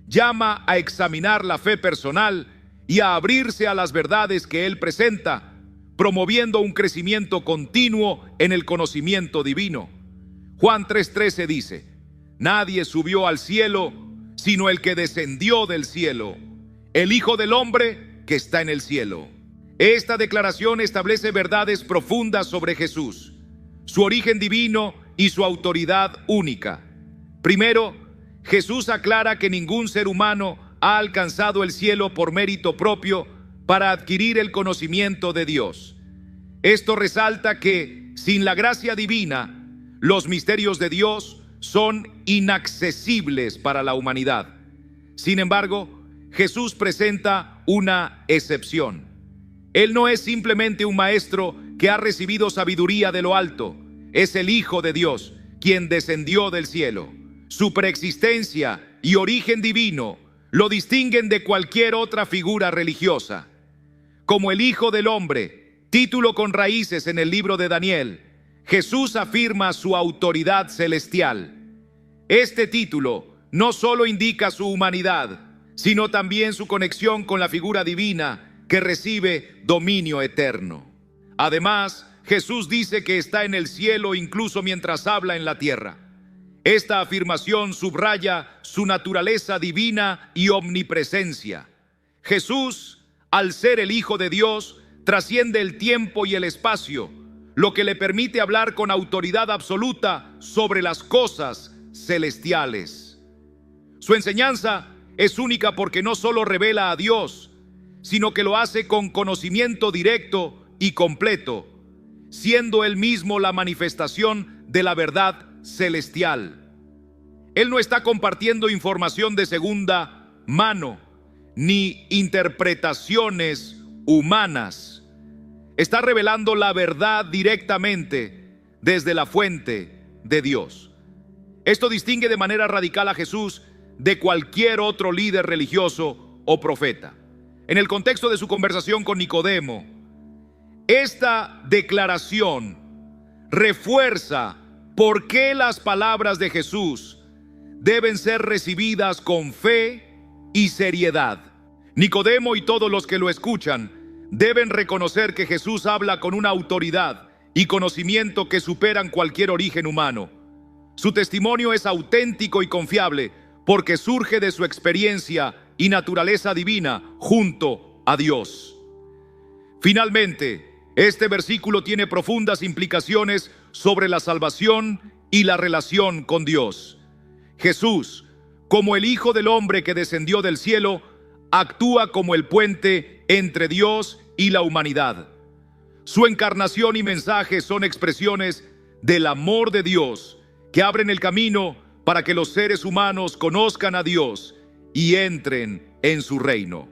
Llama a examinar la fe personal y a abrirse a las verdades que Él presenta, promoviendo un crecimiento continuo en el conocimiento divino. Juan 3:13 dice: nadie subió al cielo, sino el que descendió del cielo, el Hijo del Hombre que está en el cielo. Esta declaración establece verdades profundas sobre Jesús, su origen divino y su autoridad única. Primero, Jesús aclara que ningún ser humano ha alcanzado el cielo por mérito propio para adquirir el conocimiento de Dios. Esto resalta que, sin la gracia divina, los misterios de Dios son inaccesibles para la humanidad. Sin embargo, Jesús presenta una excepción. Él no es simplemente un maestro que ha recibido sabiduría de lo alto. Es el Hijo de Dios, quien descendió del cielo. Su preexistencia y origen divino lo distinguen de cualquier otra figura religiosa. Como el Hijo del Hombre, título con raíces en el libro de Daniel, Jesús afirma su autoridad celestial. Este título no solo indica su humanidad, sino también su conexión con la figura divina que recibe dominio eterno. Además, Jesús dice que está en el cielo incluso mientras habla en la tierra. Esta afirmación subraya su naturaleza divina y omnipresencia. Jesús, al ser el Hijo de Dios, trasciende el tiempo y el espacio, lo que le permite hablar con autoridad absoluta sobre las cosas celestiales. Su enseñanza es única porque no solo revela a Dios, sino que lo hace con conocimiento directo y completo, siendo Él mismo la manifestación de la verdad celestial. Él no está compartiendo información de segunda mano, ni interpretaciones humanas. Está revelando la verdad directamente desde la fuente de Dios. Esto distingue de manera radical a Jesús de cualquier otro líder religioso o profeta. En el contexto de su conversación con Nicodemo, esta declaración refuerza por qué las palabras de Jesús deben ser recibidas con fe y seriedad. Nicodemo y todos los que lo escuchan deben reconocer que Jesús habla con una autoridad y conocimiento que superan cualquier origen humano. Su testimonio es auténtico y confiable porque surge de su experiencia y naturaleza divina junto a Dios. Finalmente, este versículo tiene profundas implicaciones sobre la salvación y la relación con Dios. Jesús, como el Hijo del Hombre que descendió del cielo, actúa como el puente entre Dios y la humanidad. Su encarnación y mensaje son expresiones del amor de Dios que abren el camino para que los seres humanos conozcan a Dios y entren en su reino.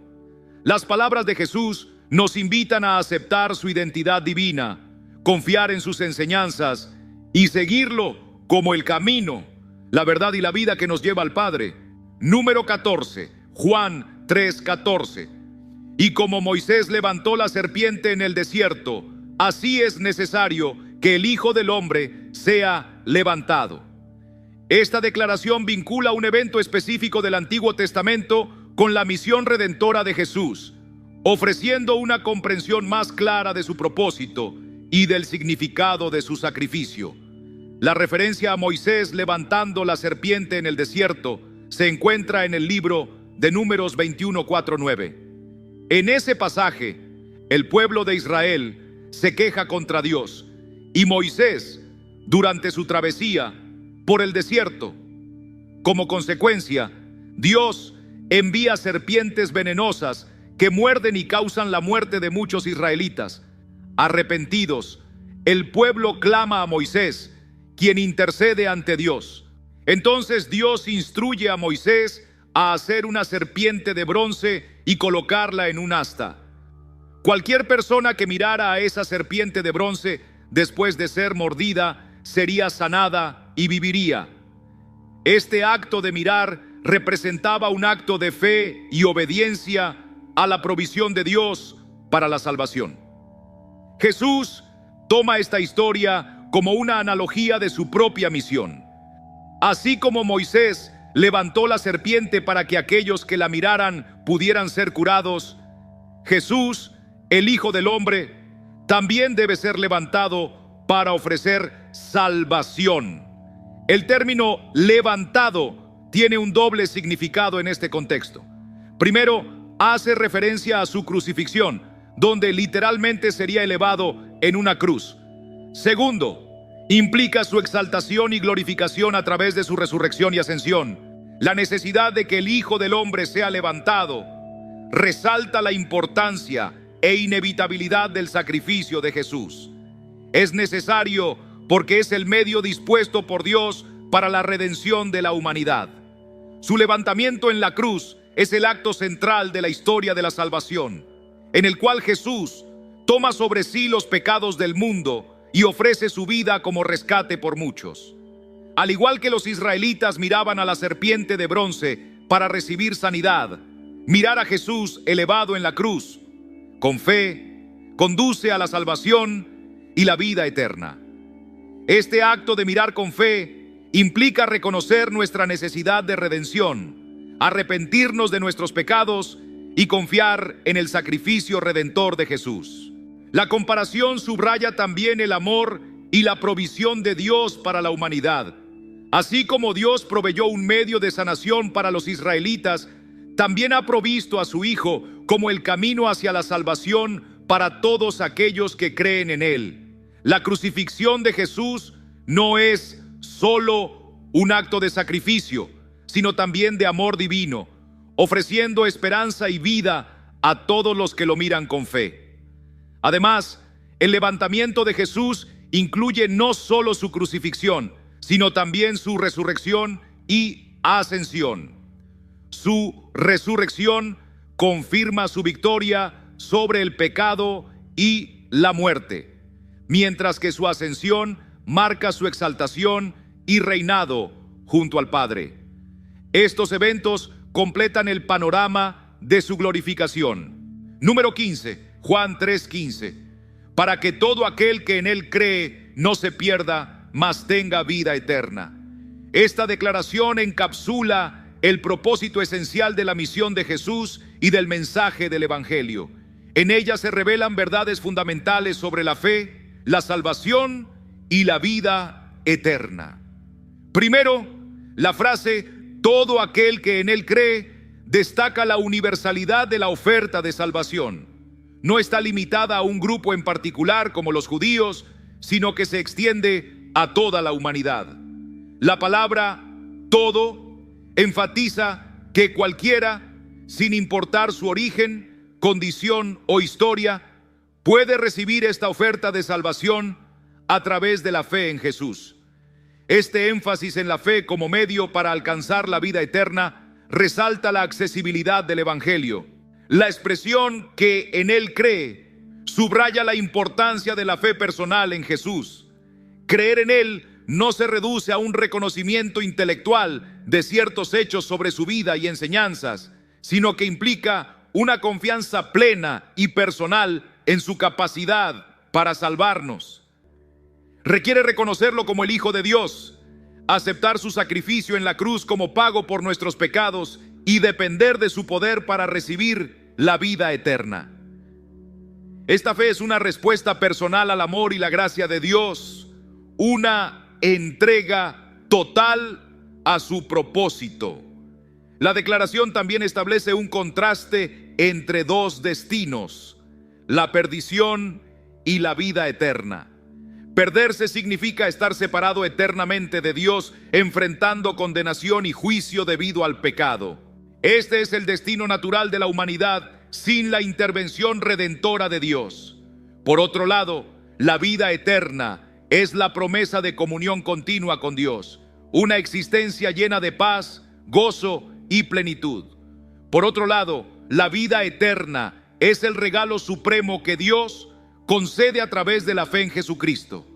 Las palabras de Jesús nos invitan a aceptar su identidad divina, confiar en sus enseñanzas y seguirlo como el camino, la verdad y la vida que nos lleva al Padre. Número 14, Juan 3:14. Y como Moisés levantó la serpiente en el desierto, así es necesario que el Hijo del Hombre sea levantado. Esta declaración vincula un evento específico del Antiguo Testamento con la misión redentora de Jesús, ofreciendo una comprensión más clara de su propósito y del significado de su sacrificio. La referencia a Moisés levantando la serpiente en el desierto se encuentra en el libro de Números 21:4-9. En ese pasaje, el pueblo de Israel se queja contra Dios, y Moisés, durante su travesía por el desierto. Como consecuencia, Dios envía serpientes venenosas que muerden y causan la muerte de muchos israelitas. Arrepentidos, el pueblo clama a Moisés, quien intercede ante Dios. Entonces Dios instruye a Moisés a hacer una serpiente de bronce y colocarla en un asta. Cualquier persona que mirara a esa serpiente de bronce después de ser mordida sería sanada y viviría. Este acto de mirar representaba un acto de fe y obediencia a la provisión de Dios para la salvación. Jesús toma esta historia como una analogía de su propia misión. Así como Moisés levantó la serpiente para que aquellos que la miraran pudieran ser curados, Jesús, el Hijo del Hombre, también debe ser levantado para ofrecer salvación. El término levantado tiene un doble significado en este contexto. Primero, hace referencia a su crucifixión, donde literalmente sería elevado en una cruz. Segundo, implica su exaltación y glorificación a través de su resurrección y ascensión. La necesidad de que el Hijo del Hombre sea levantado resalta la importancia e inevitabilidad del sacrificio de Jesús. Es necesario porque es el medio dispuesto por Dios para la redención de la humanidad. Su levantamiento en la cruz es el acto central de la historia de la salvación, en el cual Jesús toma sobre sí los pecados del mundo y ofrece su vida como rescate por muchos. Al igual que los israelitas miraban a la serpiente de bronce para recibir sanidad, mirar a Jesús elevado en la cruz, con fe, conduce a la salvación y la vida eterna. Este acto de mirar con fe implica reconocer nuestra necesidad de redención, arrepentirnos de nuestros pecados y confiar en el sacrificio redentor de Jesús. La comparación subraya también el amor y la provisión de Dios para la humanidad. Así como Dios proveyó un medio de sanación para los israelitas, también ha provisto a su Hijo como el camino hacia la salvación para todos aquellos que creen en Él. La crucifixión de Jesús no es solo un acto de sacrificio, sino también de amor divino, ofreciendo esperanza y vida a todos los que lo miran con fe. Además, el levantamiento de Jesús incluye no solo su crucifixión, sino también su resurrección y ascensión. Su resurrección confirma su victoria sobre el pecado y la muerte, mientras que su ascensión marca su exaltación y reinado junto al Padre. Estos eventos completan el panorama de su glorificación. Número 15. Juan 3:15, para que todo aquel que en Él cree no se pierda, mas tenga vida eterna. Esta declaración encapsula el propósito esencial de la misión de Jesús y del mensaje del Evangelio. En ella se revelan verdades fundamentales sobre la fe, la salvación y la vida eterna. Primero, la frase todo aquel que en Él cree destaca la universalidad de la oferta de salvación. No está limitada a un grupo en particular como los judíos, sino que se extiende a toda la humanidad. La palabra todo enfatiza que cualquiera, sin importar su origen, condición o historia, puede recibir esta oferta de salvación a través de la fe en Jesús. Este énfasis en la fe como medio para alcanzar la vida eterna resalta la accesibilidad del Evangelio. La expresión que en Él cree subraya la importancia de la fe personal en Jesús. Creer en Él no se reduce a un reconocimiento intelectual de ciertos hechos sobre su vida y enseñanzas, sino que implica una confianza plena y personal en su capacidad para salvarnos. Requiere reconocerlo como el Hijo de Dios, aceptar su sacrificio en la cruz como pago por nuestros pecados y depender de su poder para recibir la vida eterna. Esta fe es una respuesta personal al amor y la gracia de Dios, una entrega total a su propósito. La declaración también establece un contraste entre dos destinos: la perdición y la vida eterna. Perderse significa estar separado eternamente de Dios, enfrentando condenación y juicio debido al pecado. Este es el destino natural de la humanidad sin la intervención redentora de Dios. Por otro lado, la vida eterna es la promesa de comunión continua con Dios, una existencia llena de paz, gozo y plenitud. Por otro lado, la vida eterna es el regalo supremo que Dios concede a través de la fe en Jesucristo.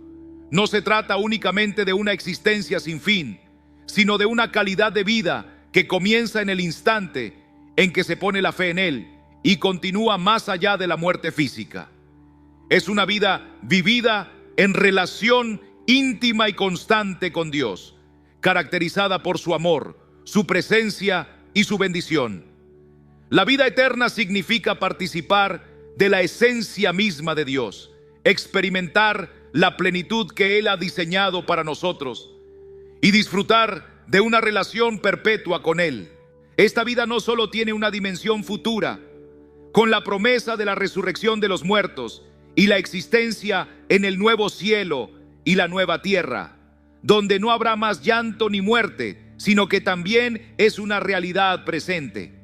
No se trata únicamente de una existencia sin fin, sino de una calidad de vida que comienza en el instante en que se pone la fe en Él y continúa más allá de la muerte física. Es una vida vivida en relación íntima y constante con Dios, caracterizada por su amor, su presencia y su bendición. La vida eterna significa participar de la esencia misma de Dios, experimentar la plenitud que Él ha diseñado para nosotros y disfrutar de una relación perpetua con Él. Esta vida no solo tiene una dimensión futura, con la promesa de la resurrección de los muertos y la existencia en el nuevo cielo y la nueva tierra, donde no habrá más llanto ni muerte, sino que también es una realidad presente.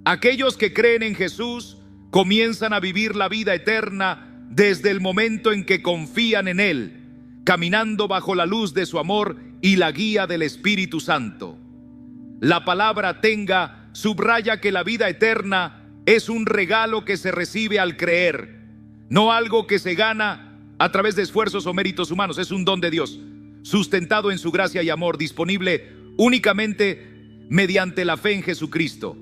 Aquellos que creen en Jesús comienzan a vivir la vida eterna desde el momento en que confían en Él, caminando bajo la luz de su amor y la guía del Espíritu Santo. La palabra tenga subraya que la vida eterna es un regalo que se recibe al creer, no algo que se gana a través de esfuerzos o méritos humanos. Es un don de Dios, sustentado en su gracia y amor, disponible únicamente mediante la fe en Jesucristo.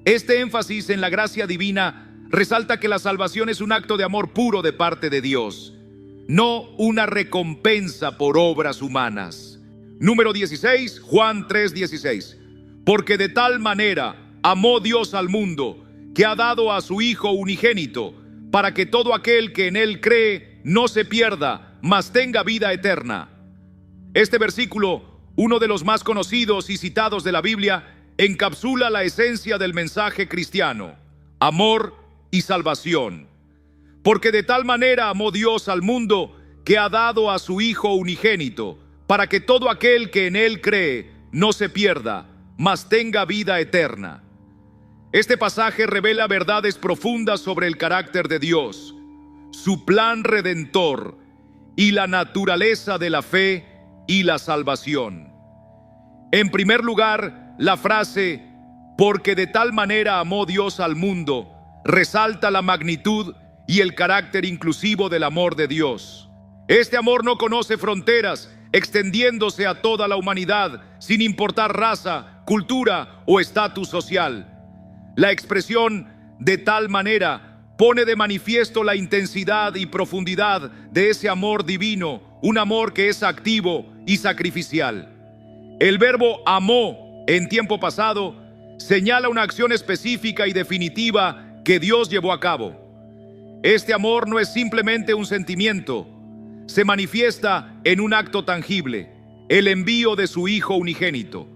Este énfasis en la gracia divina resalta que la salvación es un acto de amor puro de parte de Dios, no una recompensa por obras humanas. Número 16, Juan 3:16. Porque de tal manera amó Dios al mundo, que ha dado a su Hijo unigénito, para que todo aquel que en Él cree no se pierda, mas tenga vida eterna. Este versículo, uno de los más conocidos y citados de la Biblia, encapsula la esencia del mensaje cristiano: amor y salvación. Porque de tal manera amó Dios al mundo, que ha dado a su Hijo unigénito, para que todo aquel que en Él cree no se pierda, mas tenga vida eterna. Este pasaje revela verdades profundas sobre el carácter de Dios, su plan redentor y la naturaleza de la fe y la salvación. En primer lugar, la frase "porque de tal manera amó Dios al mundo" resalta la magnitud y el carácter inclusivo del amor de Dios. Este amor no conoce fronteras, extendiéndose a toda la humanidad, sin importar raza, cultura o estatus social. La expresión "de tal manera" pone de manifiesto la intensidad y profundidad de ese amor divino, un amor que es activo y sacrificial. El verbo amó en tiempo pasado señala una acción específica y definitiva que Dios llevó a cabo. Este amor no es simplemente un sentimiento, se manifiesta en un acto tangible, el envío de su Hijo unigénito.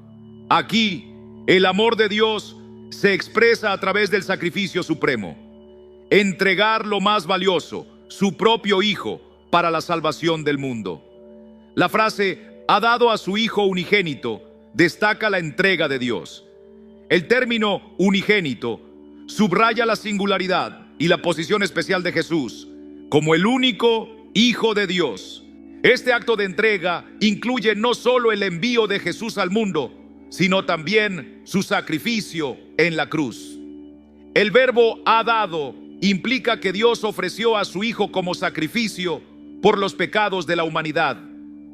Aquí, el amor de Dios se expresa a través del sacrificio supremo: entregar lo más valioso, su propio Hijo, para la salvación del mundo. La frase "ha dado a su Hijo unigénito" destaca la entrega de Dios. El término unigénito subraya la singularidad y la posición especial de Jesús como el único Hijo de Dios. Este acto de entrega incluye no solo el envío de Jesús al mundo, sino también su sacrificio en la cruz. El verbo "ha dado" implica que Dios ofreció a su Hijo como sacrificio por los pecados de la humanidad,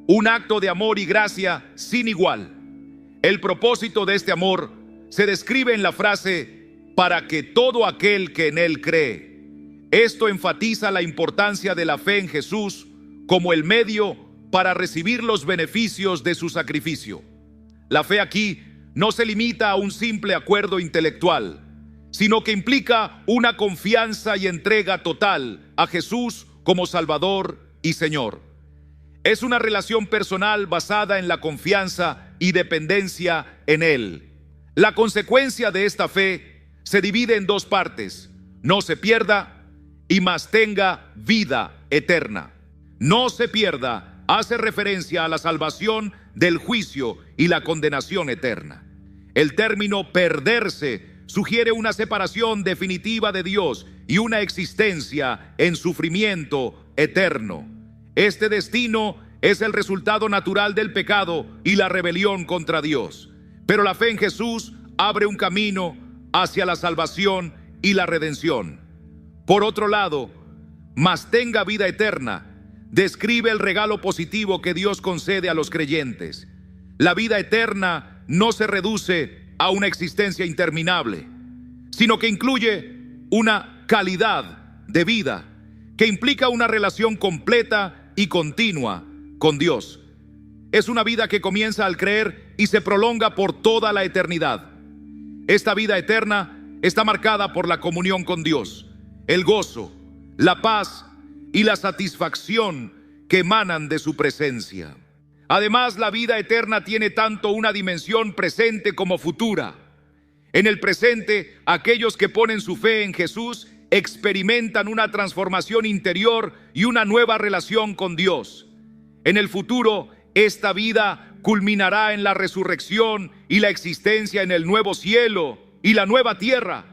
un acto de amor y gracia sin igual. El propósito de este amor se describe en la frase "para que todo aquel que en Él cree". Esto enfatiza la importancia de la fe en Jesús como el medio para recibir los beneficios de su sacrificio. La fe aquí no se limita a un simple acuerdo intelectual, sino que implica una confianza y entrega total a Jesús como Salvador y Señor. Es una relación personal basada en la confianza y dependencia en Él. La consecuencia de esta fe se divide en dos partes: no se pierda y más tenga vida eterna. No se pierda hace referencia a la salvación del juicio y la condenación eterna. El término perderse sugiere una separación definitiva de Dios y una existencia en sufrimiento eterno. Este destino es el resultado natural del pecado y la rebelión contra Dios. Pero la fe en Jesús abre un camino hacia la salvación y la redención. Por otro lado, mas tenga vida eterna describe el regalo positivo que Dios concede a los creyentes. La vida eterna no se reduce a una existencia interminable, sino que incluye una calidad de vida que implica una relación completa y continua con Dios. Es una vida que comienza al creer y se prolonga por toda la eternidad. Esta vida eterna está marcada por la comunión con Dios, el gozo, la paz y la satisfacción que emanan de su presencia. Además, la vida eterna tiene tanto una dimensión presente como futura. En el presente, aquellos que ponen su fe en Jesús experimentan una transformación interior y una nueva relación con Dios. En el futuro, esta vida culminará en la resurrección y la existencia en el nuevo cielo y la nueva tierra,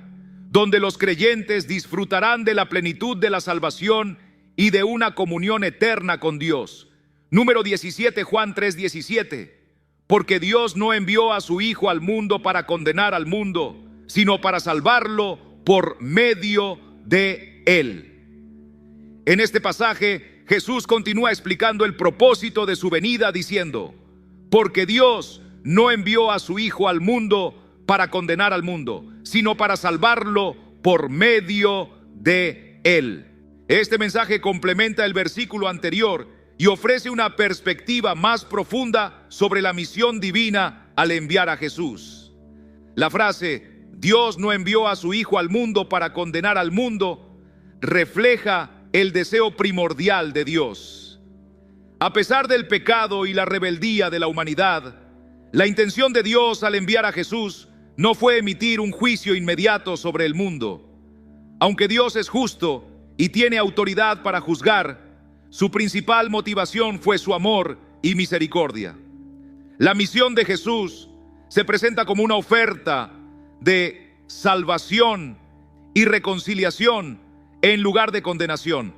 donde los creyentes disfrutarán de la plenitud de la salvación y de una comunión eterna con Dios. Número 17, Juan 3:17. Porque Dios no envió a su Hijo al mundo para condenar al mundo, sino para salvarlo por medio de él. En este pasaje, Jesús continúa explicando el propósito de su venida diciendo: porque Dios no envió a su Hijo al mundo para condenar al mundo, sino para salvarlo por medio de él. Este mensaje complementa el versículo anterior y ofrece una perspectiva más profunda sobre la misión divina al enviar a Jesús. La frase Dios no envió a su Hijo al mundo para condenar al mundo refleja el deseo primordial de Dios. A pesar del pecado y la rebeldía de la humanidad, la intención de Dios al enviar a Jesús no fue emitir un juicio inmediato sobre el mundo. Aunque Dios es justo y tiene autoridad para juzgar, su principal motivación fue su amor y misericordia. La misión de Jesús se presenta como una oferta de salvación y reconciliación en lugar de condenación.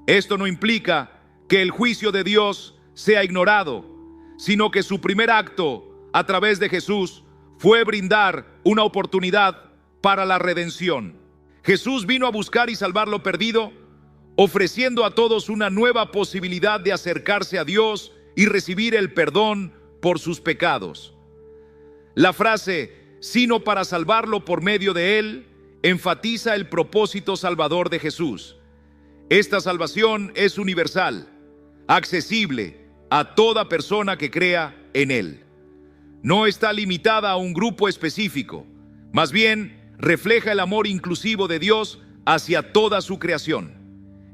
Esto no implica que el juicio de Dios sea ignorado, sino que su primer acto a través de Jesús fue brindar una oportunidad para la redención. Jesús vino a buscar y salvar lo perdido, ofreciendo a todos una nueva posibilidad de acercarse a Dios y recibir el perdón por sus pecados. La frase, sino para salvarlo por medio de él, enfatiza el propósito salvador de Jesús. Esta salvación es universal, accesible a toda persona que crea en él. No está limitada a un grupo específico, más bien refleja el amor inclusivo de Dios hacia toda su creación.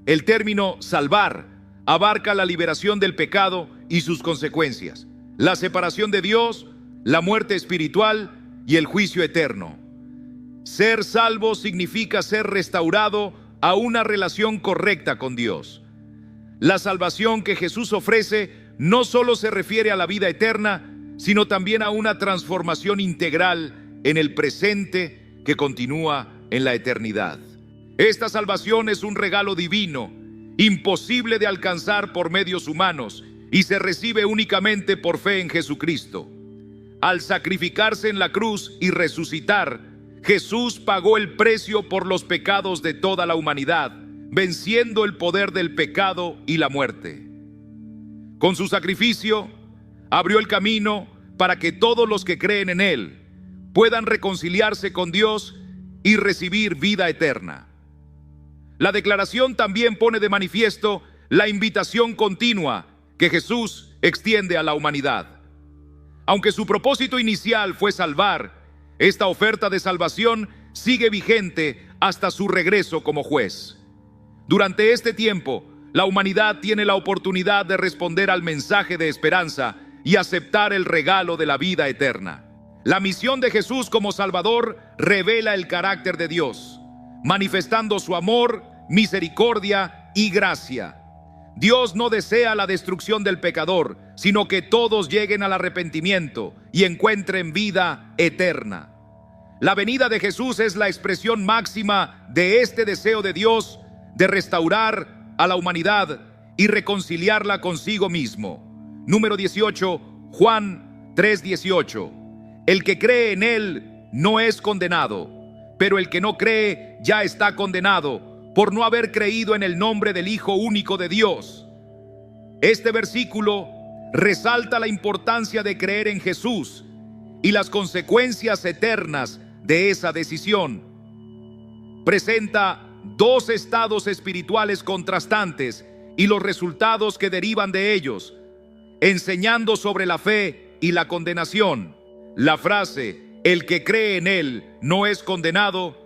El término salvar abarca la liberación del pecado y sus consecuencias, la separación de Dios, la muerte espiritual y el juicio eterno. Ser salvo significa ser restaurado a una relación correcta con Dios. La salvación que Jesús ofrece no solo se refiere a la vida eterna, sino también a una transformación integral en el presente que continúa en la eternidad. Esta salvación es un regalo divino, imposible de alcanzar por medios humanos, y se recibe únicamente por fe en Jesucristo. Al sacrificarse en la cruz y resucitar, Jesús pagó el precio por los pecados de toda la humanidad, venciendo el poder del pecado y la muerte. Con su sacrificio, abrió el camino para que todos los que creen en él puedan reconciliarse con Dios y recibir vida eterna. La declaración también pone de manifiesto la invitación continua que Jesús extiende a la humanidad. Aunque su propósito inicial fue salvar, esta oferta de salvación sigue vigente hasta su regreso como juez. Durante este tiempo, la humanidad tiene la oportunidad de responder al mensaje de esperanza y aceptar el regalo de la vida eterna. La misión de Jesús como Salvador revela el carácter de Dios, manifestando su amor misericordia y gracia. Dios no desea la destrucción del pecador, sino que todos lleguen al arrepentimiento y encuentren vida eterna. La venida de Jesús es la expresión máxima de este deseo de Dios de restaurar a la humanidad y reconciliarla consigo mismo. Número 18, Juan 3:18. El que cree en Él no es condenado, pero el que no cree ya está condenado por no haber creído en el nombre del Hijo único de Dios. Este versículo resalta la importancia de creer en Jesús y las consecuencias eternas de esa decisión. Presenta dos estados espirituales contrastantes y los resultados que derivan de ellos, enseñando sobre la fe y la condenación. La frase, el que cree en Él no es condenado,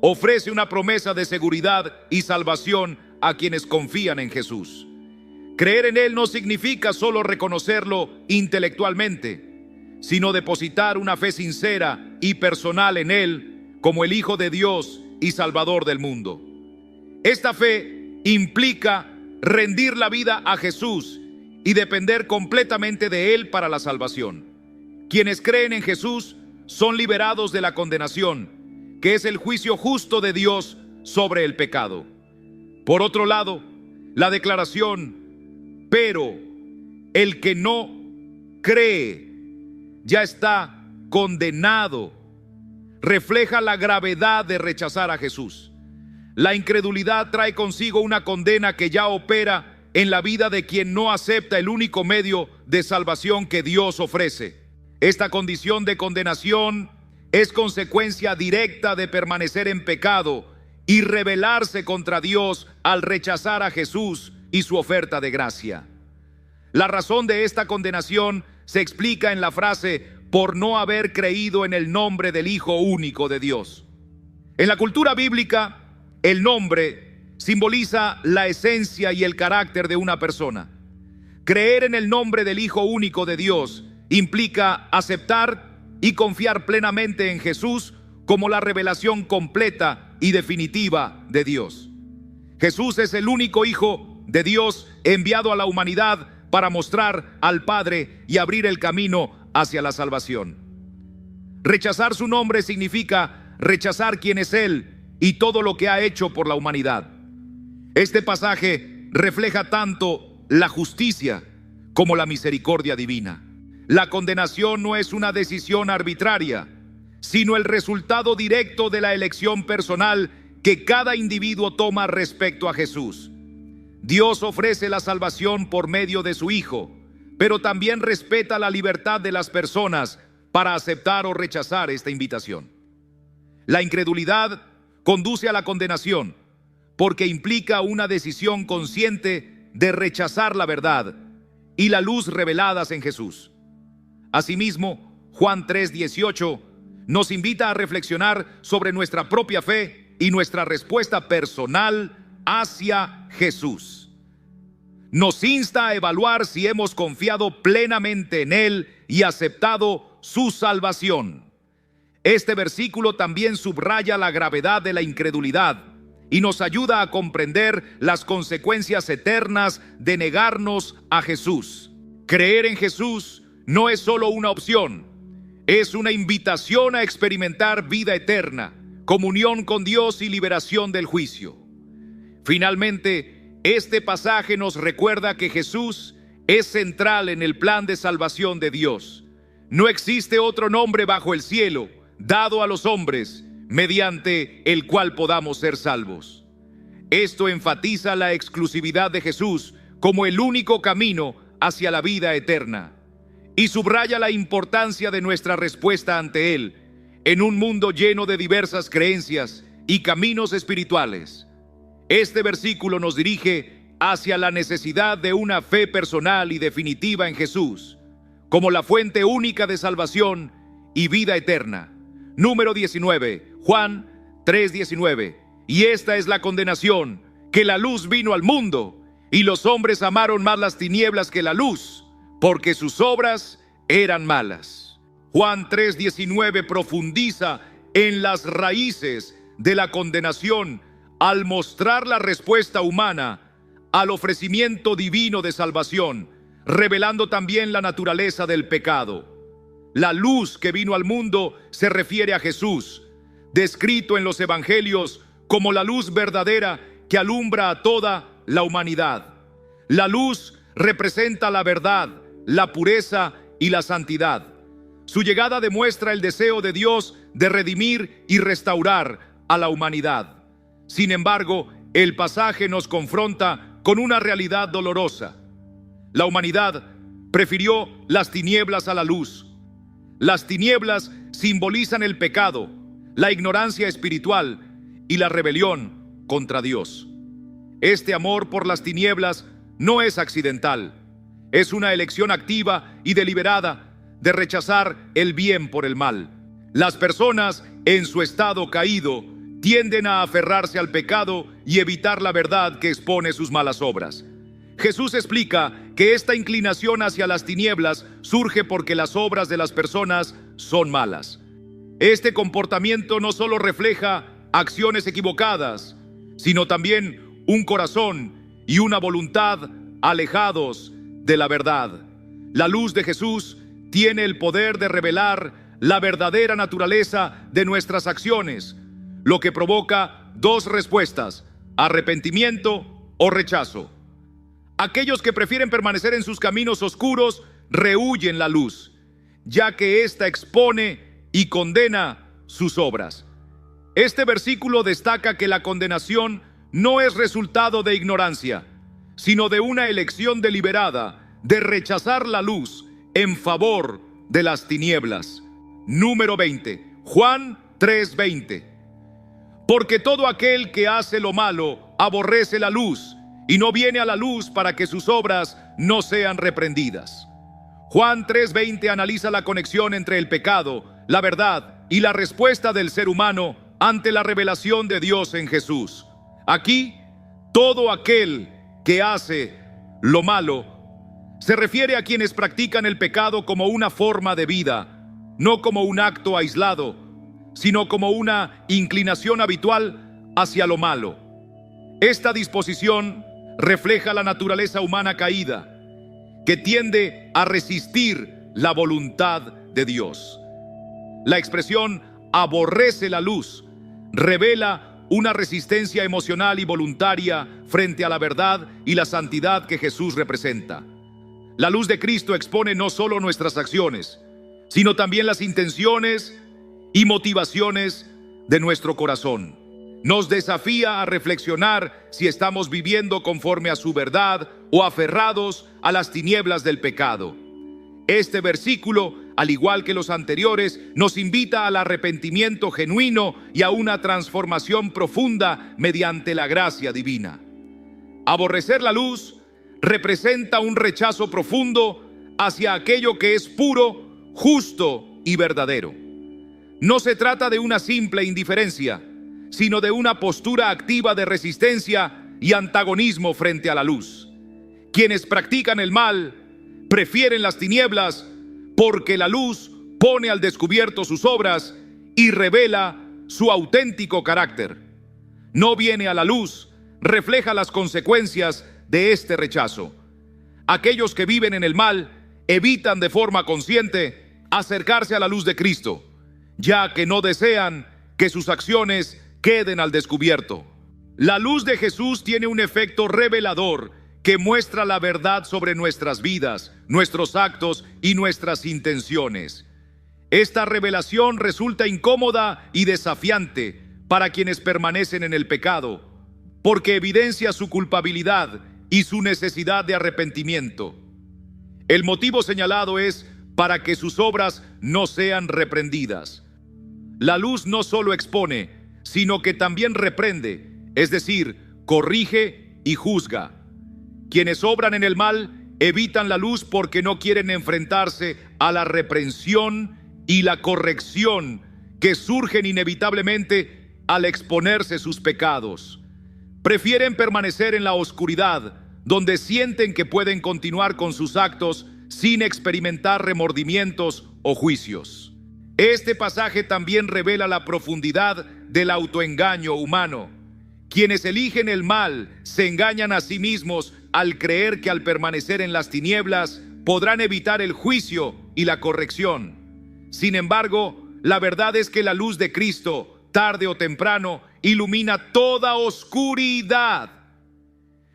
ofrece una promesa de seguridad y salvación a quienes confían en Jesús. Creer en Él no significa solo reconocerlo intelectualmente, sino depositar una fe sincera y personal en Él como el Hijo de Dios y Salvador del mundo. Esta fe implica rendir la vida a Jesús y depender completamente de Él para la salvación. Quienes creen en Jesús son liberados de la condenación, que es el juicio justo de Dios sobre el pecado. Por otro lado, la declaración, pero el que no cree ya está condenado, refleja la gravedad de rechazar a Jesús. La incredulidad trae consigo una condena que ya opera en la vida de quien no acepta el único medio de salvación que Dios ofrece. Esta condición de condenación es consecuencia directa de permanecer en pecado y rebelarse contra Dios al rechazar a Jesús y su oferta de gracia. La razón de esta condenación se explica en la frase, por no haber creído en el nombre del Hijo único de Dios. En la cultura bíblica, el nombre simboliza la esencia y el carácter de una persona. Creer en el nombre del Hijo único de Dios implica aceptar y confiar plenamente en Jesús como la revelación completa y definitiva de Dios. Jesús es el único Hijo de Dios enviado a la humanidad para mostrar al Padre y abrir el camino hacia la salvación. Rechazar su nombre significa rechazar quién es Él y todo lo que ha hecho por la humanidad. Este pasaje refleja tanto la justicia como la misericordia divina. La condenación no es una decisión arbitraria, sino el resultado directo de la elección personal que cada individuo toma respecto a Jesús. Dios ofrece la salvación por medio de su Hijo, pero también respeta la libertad de las personas para aceptar o rechazar esta invitación. La incredulidad conduce a la condenación porque implica una decisión consciente de rechazar la verdad y la luz reveladas en Jesús. Asimismo, Juan 3:18 nos invita a reflexionar sobre nuestra propia fe y nuestra respuesta personal hacia Jesús. Nos insta a evaluar si hemos confiado plenamente en Él y aceptado su salvación. Este versículo también subraya la gravedad de la incredulidad y nos ayuda a comprender las consecuencias eternas de negarnos a Jesús. Creer en Jesús no es solo una opción, es una invitación a experimentar vida eterna, comunión con Dios y liberación del juicio. Finalmente, este pasaje nos recuerda que Jesús es central en el plan de salvación de Dios. No existe otro nombre bajo el cielo dado a los hombres mediante el cual podamos ser salvos. Esto enfatiza la exclusividad de Jesús como el único camino hacia la vida eterna y subraya la importancia de nuestra respuesta ante Él en un mundo lleno de diversas creencias y caminos espirituales. Este versículo nos dirige hacia la necesidad de una fe personal y definitiva en Jesús, como la fuente única de salvación y vida eterna. Número 19, Juan 3:19. Y esta es la condenación, que la luz vino al mundo, y los hombres amaron más las tinieblas que la luz, porque sus obras eran malas. Juan 3:19 profundiza en las raíces de la condenación al mostrar la respuesta humana al ofrecimiento divino de salvación, revelando también la naturaleza del pecado. La luz que vino al mundo se refiere a Jesús, descrito en los evangelios como la luz verdadera que alumbra a toda la humanidad. La luz representa la verdad, la pureza y la santidad. Su llegada demuestra el deseo de Dios de redimir y restaurar a la humanidad. Sin embargo, el pasaje nos confronta con una realidad dolorosa. La humanidad prefirió las tinieblas a la luz. Las tinieblas simbolizan el pecado, la ignorancia espiritual y la rebelión contra Dios. Este amor por las tinieblas no es accidental. Es una elección activa y deliberada de rechazar el bien por el mal. Las personas en su estado caído tienden a aferrarse al pecado y evitar la verdad que expone sus malas obras. Jesús explica que esta inclinación hacia las tinieblas surge porque las obras de las personas son malas. Este comportamiento no solo refleja acciones equivocadas, sino también un corazón y una voluntad alejados de la verdad. La luz de Jesús tiene el poder de revelar la verdadera naturaleza de nuestras acciones, lo que provoca dos respuestas: arrepentimiento o rechazo. Aquellos que prefieren permanecer en sus caminos oscuros rehúyen la luz, ya que ésta expone y condena sus obras. Este versículo destaca que la condenación no es resultado de ignorancia, sino de una elección deliberada de rechazar la luz en favor de las tinieblas. Número 20, Juan 3:20. Porque todo aquel que hace lo malo aborrece la luz y no viene a la luz para que sus obras no sean reprendidas. Juan 3:20 analiza la conexión entre el pecado, la verdad y la respuesta del ser humano ante la revelación de Dios en Jesús. Aquí, todo aquel que hace lo malo se refiere a quienes practican el pecado como una forma de vida, no como un acto aislado, sino como una inclinación habitual hacia lo malo. Esta disposición refleja la naturaleza humana caída, que tiende a resistir la voluntad de Dios. La expresión aborrece la luz revela una resistencia emocional y voluntaria frente a la verdad y la santidad que Jesús representa. La luz de Cristo expone no solo nuestras acciones, sino también las intenciones y motivaciones de nuestro corazón. Nos desafía a reflexionar si estamos viviendo conforme a su verdad o aferrados a las tinieblas del pecado. Este versículo, al igual que los anteriores, nos invita al arrepentimiento genuino y a una transformación profunda mediante la gracia divina. Aborrecer la luz representa un rechazo profundo hacia aquello que es puro, justo y verdadero. No se trata de una simple indiferencia, sino de una postura activa de resistencia y antagonismo frente a la luz. Quienes practican el mal prefieren las tinieblas porque la luz pone al descubierto sus obras y revela su auténtico carácter. No viene a la luz, refleja las consecuencias de este rechazo. Aquellos que viven en el mal evitan de forma consciente acercarse a la luz de Cristo, ya que no desean que sus acciones queden al descubierto. La luz de Jesús tiene un efecto revelador que muestra la verdad sobre nuestras vidas, nuestros actos y nuestras intenciones. Esta revelación resulta incómoda y desafiante para quienes permanecen en el pecado, porque evidencia su culpabilidad y su necesidad de arrepentimiento. El motivo señalado es para que sus obras no sean reprendidas. La luz no solo expone, sino que también reprende, es decir, corrige y juzga. Quienes obran en el mal evitan la luz porque no quieren enfrentarse a la reprensión y la corrección que surgen inevitablemente al exponerse sus pecados. Prefieren permanecer en la oscuridad, donde sienten que pueden continuar con sus actos sin experimentar remordimientos o juicios. Este pasaje también revela la profundidad del autoengaño humano, Quienes eligen el mal se engañan a sí mismos al creer que al permanecer en las tinieblas podrán evitar el juicio y la corrección. Sin embargo, la verdad es que la luz de Cristo, tarde o temprano, ilumina toda oscuridad.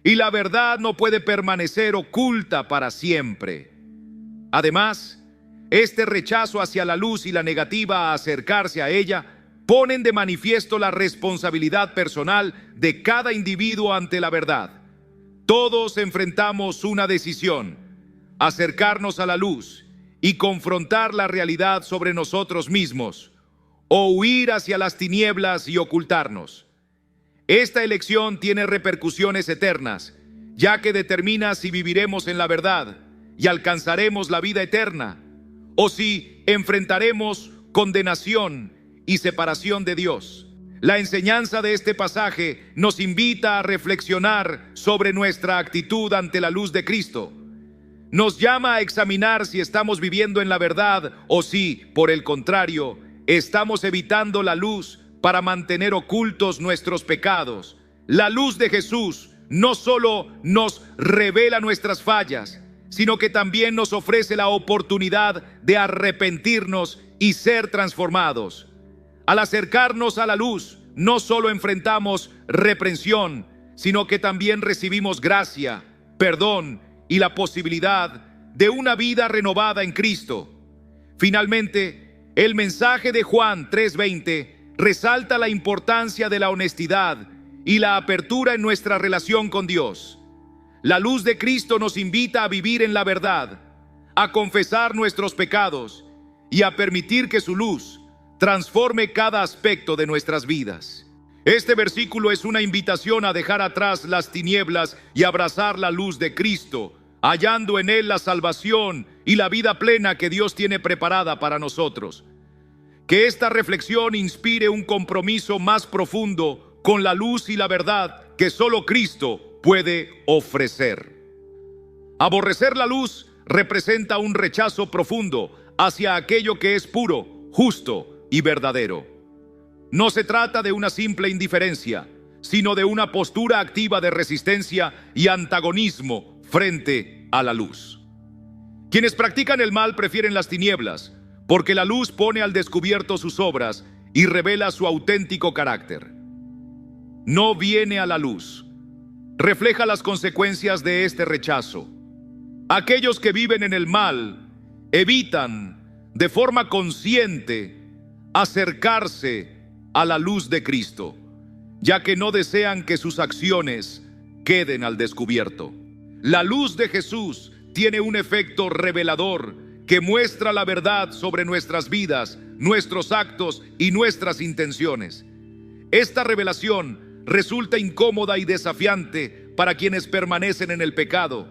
Y la verdad no puede permanecer oculta para siempre. Además, este rechazo hacia la luz y la negativa a acercarse a ella ponen de manifiesto la responsabilidad personal de cada individuo ante la verdad. Todos enfrentamos una decisión: acercarnos a la luz y confrontar la realidad sobre nosotros mismos, o huir hacia las tinieblas y ocultarnos. Esta elección tiene repercusiones eternas, ya que determina si viviremos en la verdad y alcanzaremos la vida eterna, o si enfrentaremos condenación y separación de Dios. La enseñanza de este pasaje nos invita a reflexionar sobre nuestra actitud ante la luz de Cristo. Nos llama a examinar si estamos viviendo en la verdad o si, por el contrario, estamos evitando la luz para mantener ocultos nuestros pecados. La luz de Jesús no solo nos revela nuestras fallas, sino que también nos ofrece la oportunidad de arrepentirnos y ser transformados. Al acercarnos a la luz, no solo enfrentamos reprensión, sino que también recibimos gracia, perdón y la posibilidad de una vida renovada en Cristo. Finalmente, el mensaje de Juan 3:20 resalta la importancia de la honestidad y la apertura en nuestra relación con Dios. La luz de Cristo nos invita a vivir en la verdad, a confesar nuestros pecados y a permitir que su luz transforme cada aspecto de nuestras vidas. Este versículo es una invitación a dejar atrás las tinieblas y abrazar la luz de Cristo, hallando en Él la salvación y la vida plena que Dios tiene preparada para nosotros. Que esta reflexión inspire un compromiso más profundo con la luz y la verdad que solo Cristo puede ofrecer. Aborrecer la luz representa un rechazo profundo hacia aquello que es puro, justo y verdadero. No se trata de una simple indiferencia, sino de una postura activa de resistencia y antagonismo frente a la luz. Quienes practican el mal prefieren las tinieblas, porque la luz pone al descubierto sus obras y revela su auténtico carácter. No viene a la luz. Refleja las consecuencias de este rechazo. Aquellos que viven en el mal evitan de forma consciente acercarse a la luz de Cristo, ya que no desean que sus acciones queden al descubierto. La luz de Jesús tiene un efecto revelador que muestra la verdad sobre nuestras vidas, nuestros actos y nuestras intenciones. Esta revelación resulta incómoda y desafiante para quienes permanecen en el pecado,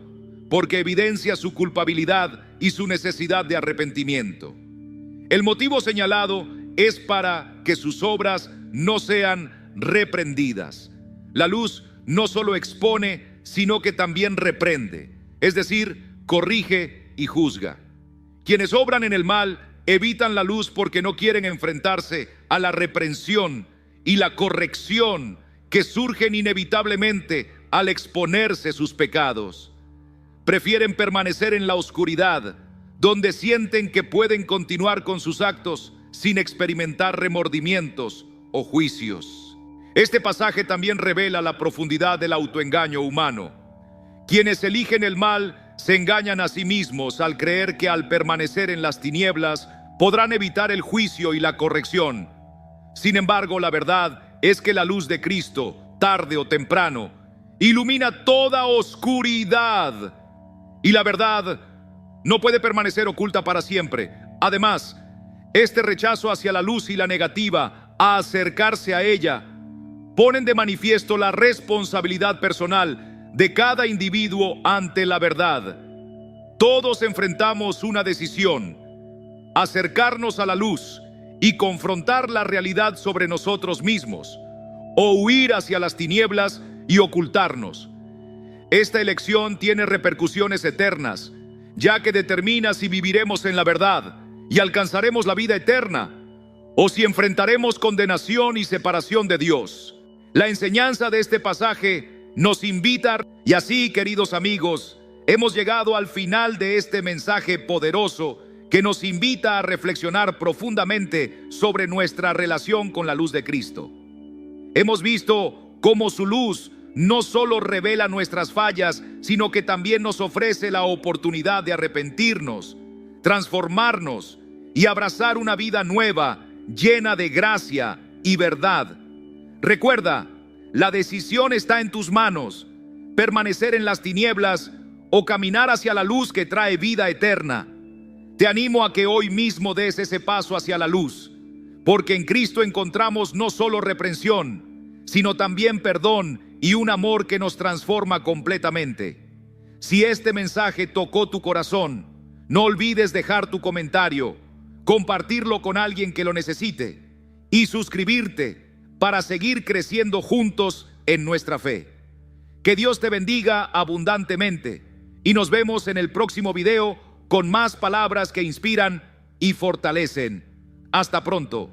porque evidencia su culpabilidad y su necesidad de arrepentimiento. El motivo señalado es para que sus obras no sean reprendidas. La luz no solo expone, sino que también reprende, es decir, corrige y juzga. Quienes obran en el mal evitan la luz porque no quieren enfrentarse a la reprensión y la corrección que surgen inevitablemente al exponerse sus pecados. Prefieren permanecer en la oscuridad, donde sienten que pueden continuar con sus actos sin experimentar remordimientos o juicios. Este pasaje también revela la profundidad del autoengaño humano. Quienes eligen el mal se engañan a sí mismos al creer que al permanecer en las tinieblas podrán evitar el juicio y la corrección. Sin embargo, la verdad es que la luz de Cristo, tarde o temprano, ilumina toda oscuridad. Y la verdad no puede permanecer oculta para siempre. Además, este rechazo hacia la luz y la negativa a acercarse a ella ponen de manifiesto la responsabilidad personal de cada individuo ante la verdad. Todos enfrentamos una decisión: acercarnos a la luz y confrontar la realidad sobre nosotros mismos, o huir hacia las tinieblas y ocultarnos. Esta elección tiene repercusiones eternas, ya que determina si viviremos en la verdad y alcanzaremos la vida eterna, o si enfrentaremos condenación y separación de Dios. La enseñanza de este pasaje nos invita, y así, queridos amigos, hemos llegado al final de este mensaje poderoso que nos invita a reflexionar profundamente sobre nuestra relación con la luz de Cristo. Hemos visto cómo su luz no solo revela nuestras fallas, sino que también nos ofrece la oportunidad de arrepentirnos, transformarnos y abrazar una vida nueva, llena de gracia y verdad. Recuerda, la decisión está en tus manos: permanecer en las tinieblas o caminar hacia la luz que trae vida eterna. Te animo a que hoy mismo des ese paso hacia la luz, porque en Cristo encontramos no solo reprensión, sino también perdón y un amor que nos transforma completamente. Si este mensaje tocó tu corazón, no olvides dejar tu comentario, compartirlo con alguien que lo necesite y suscribirte para seguir creciendo juntos en nuestra fe. Que Dios te bendiga abundantemente y nos vemos en el próximo video con más palabras que inspiran y fortalecen. Hasta pronto.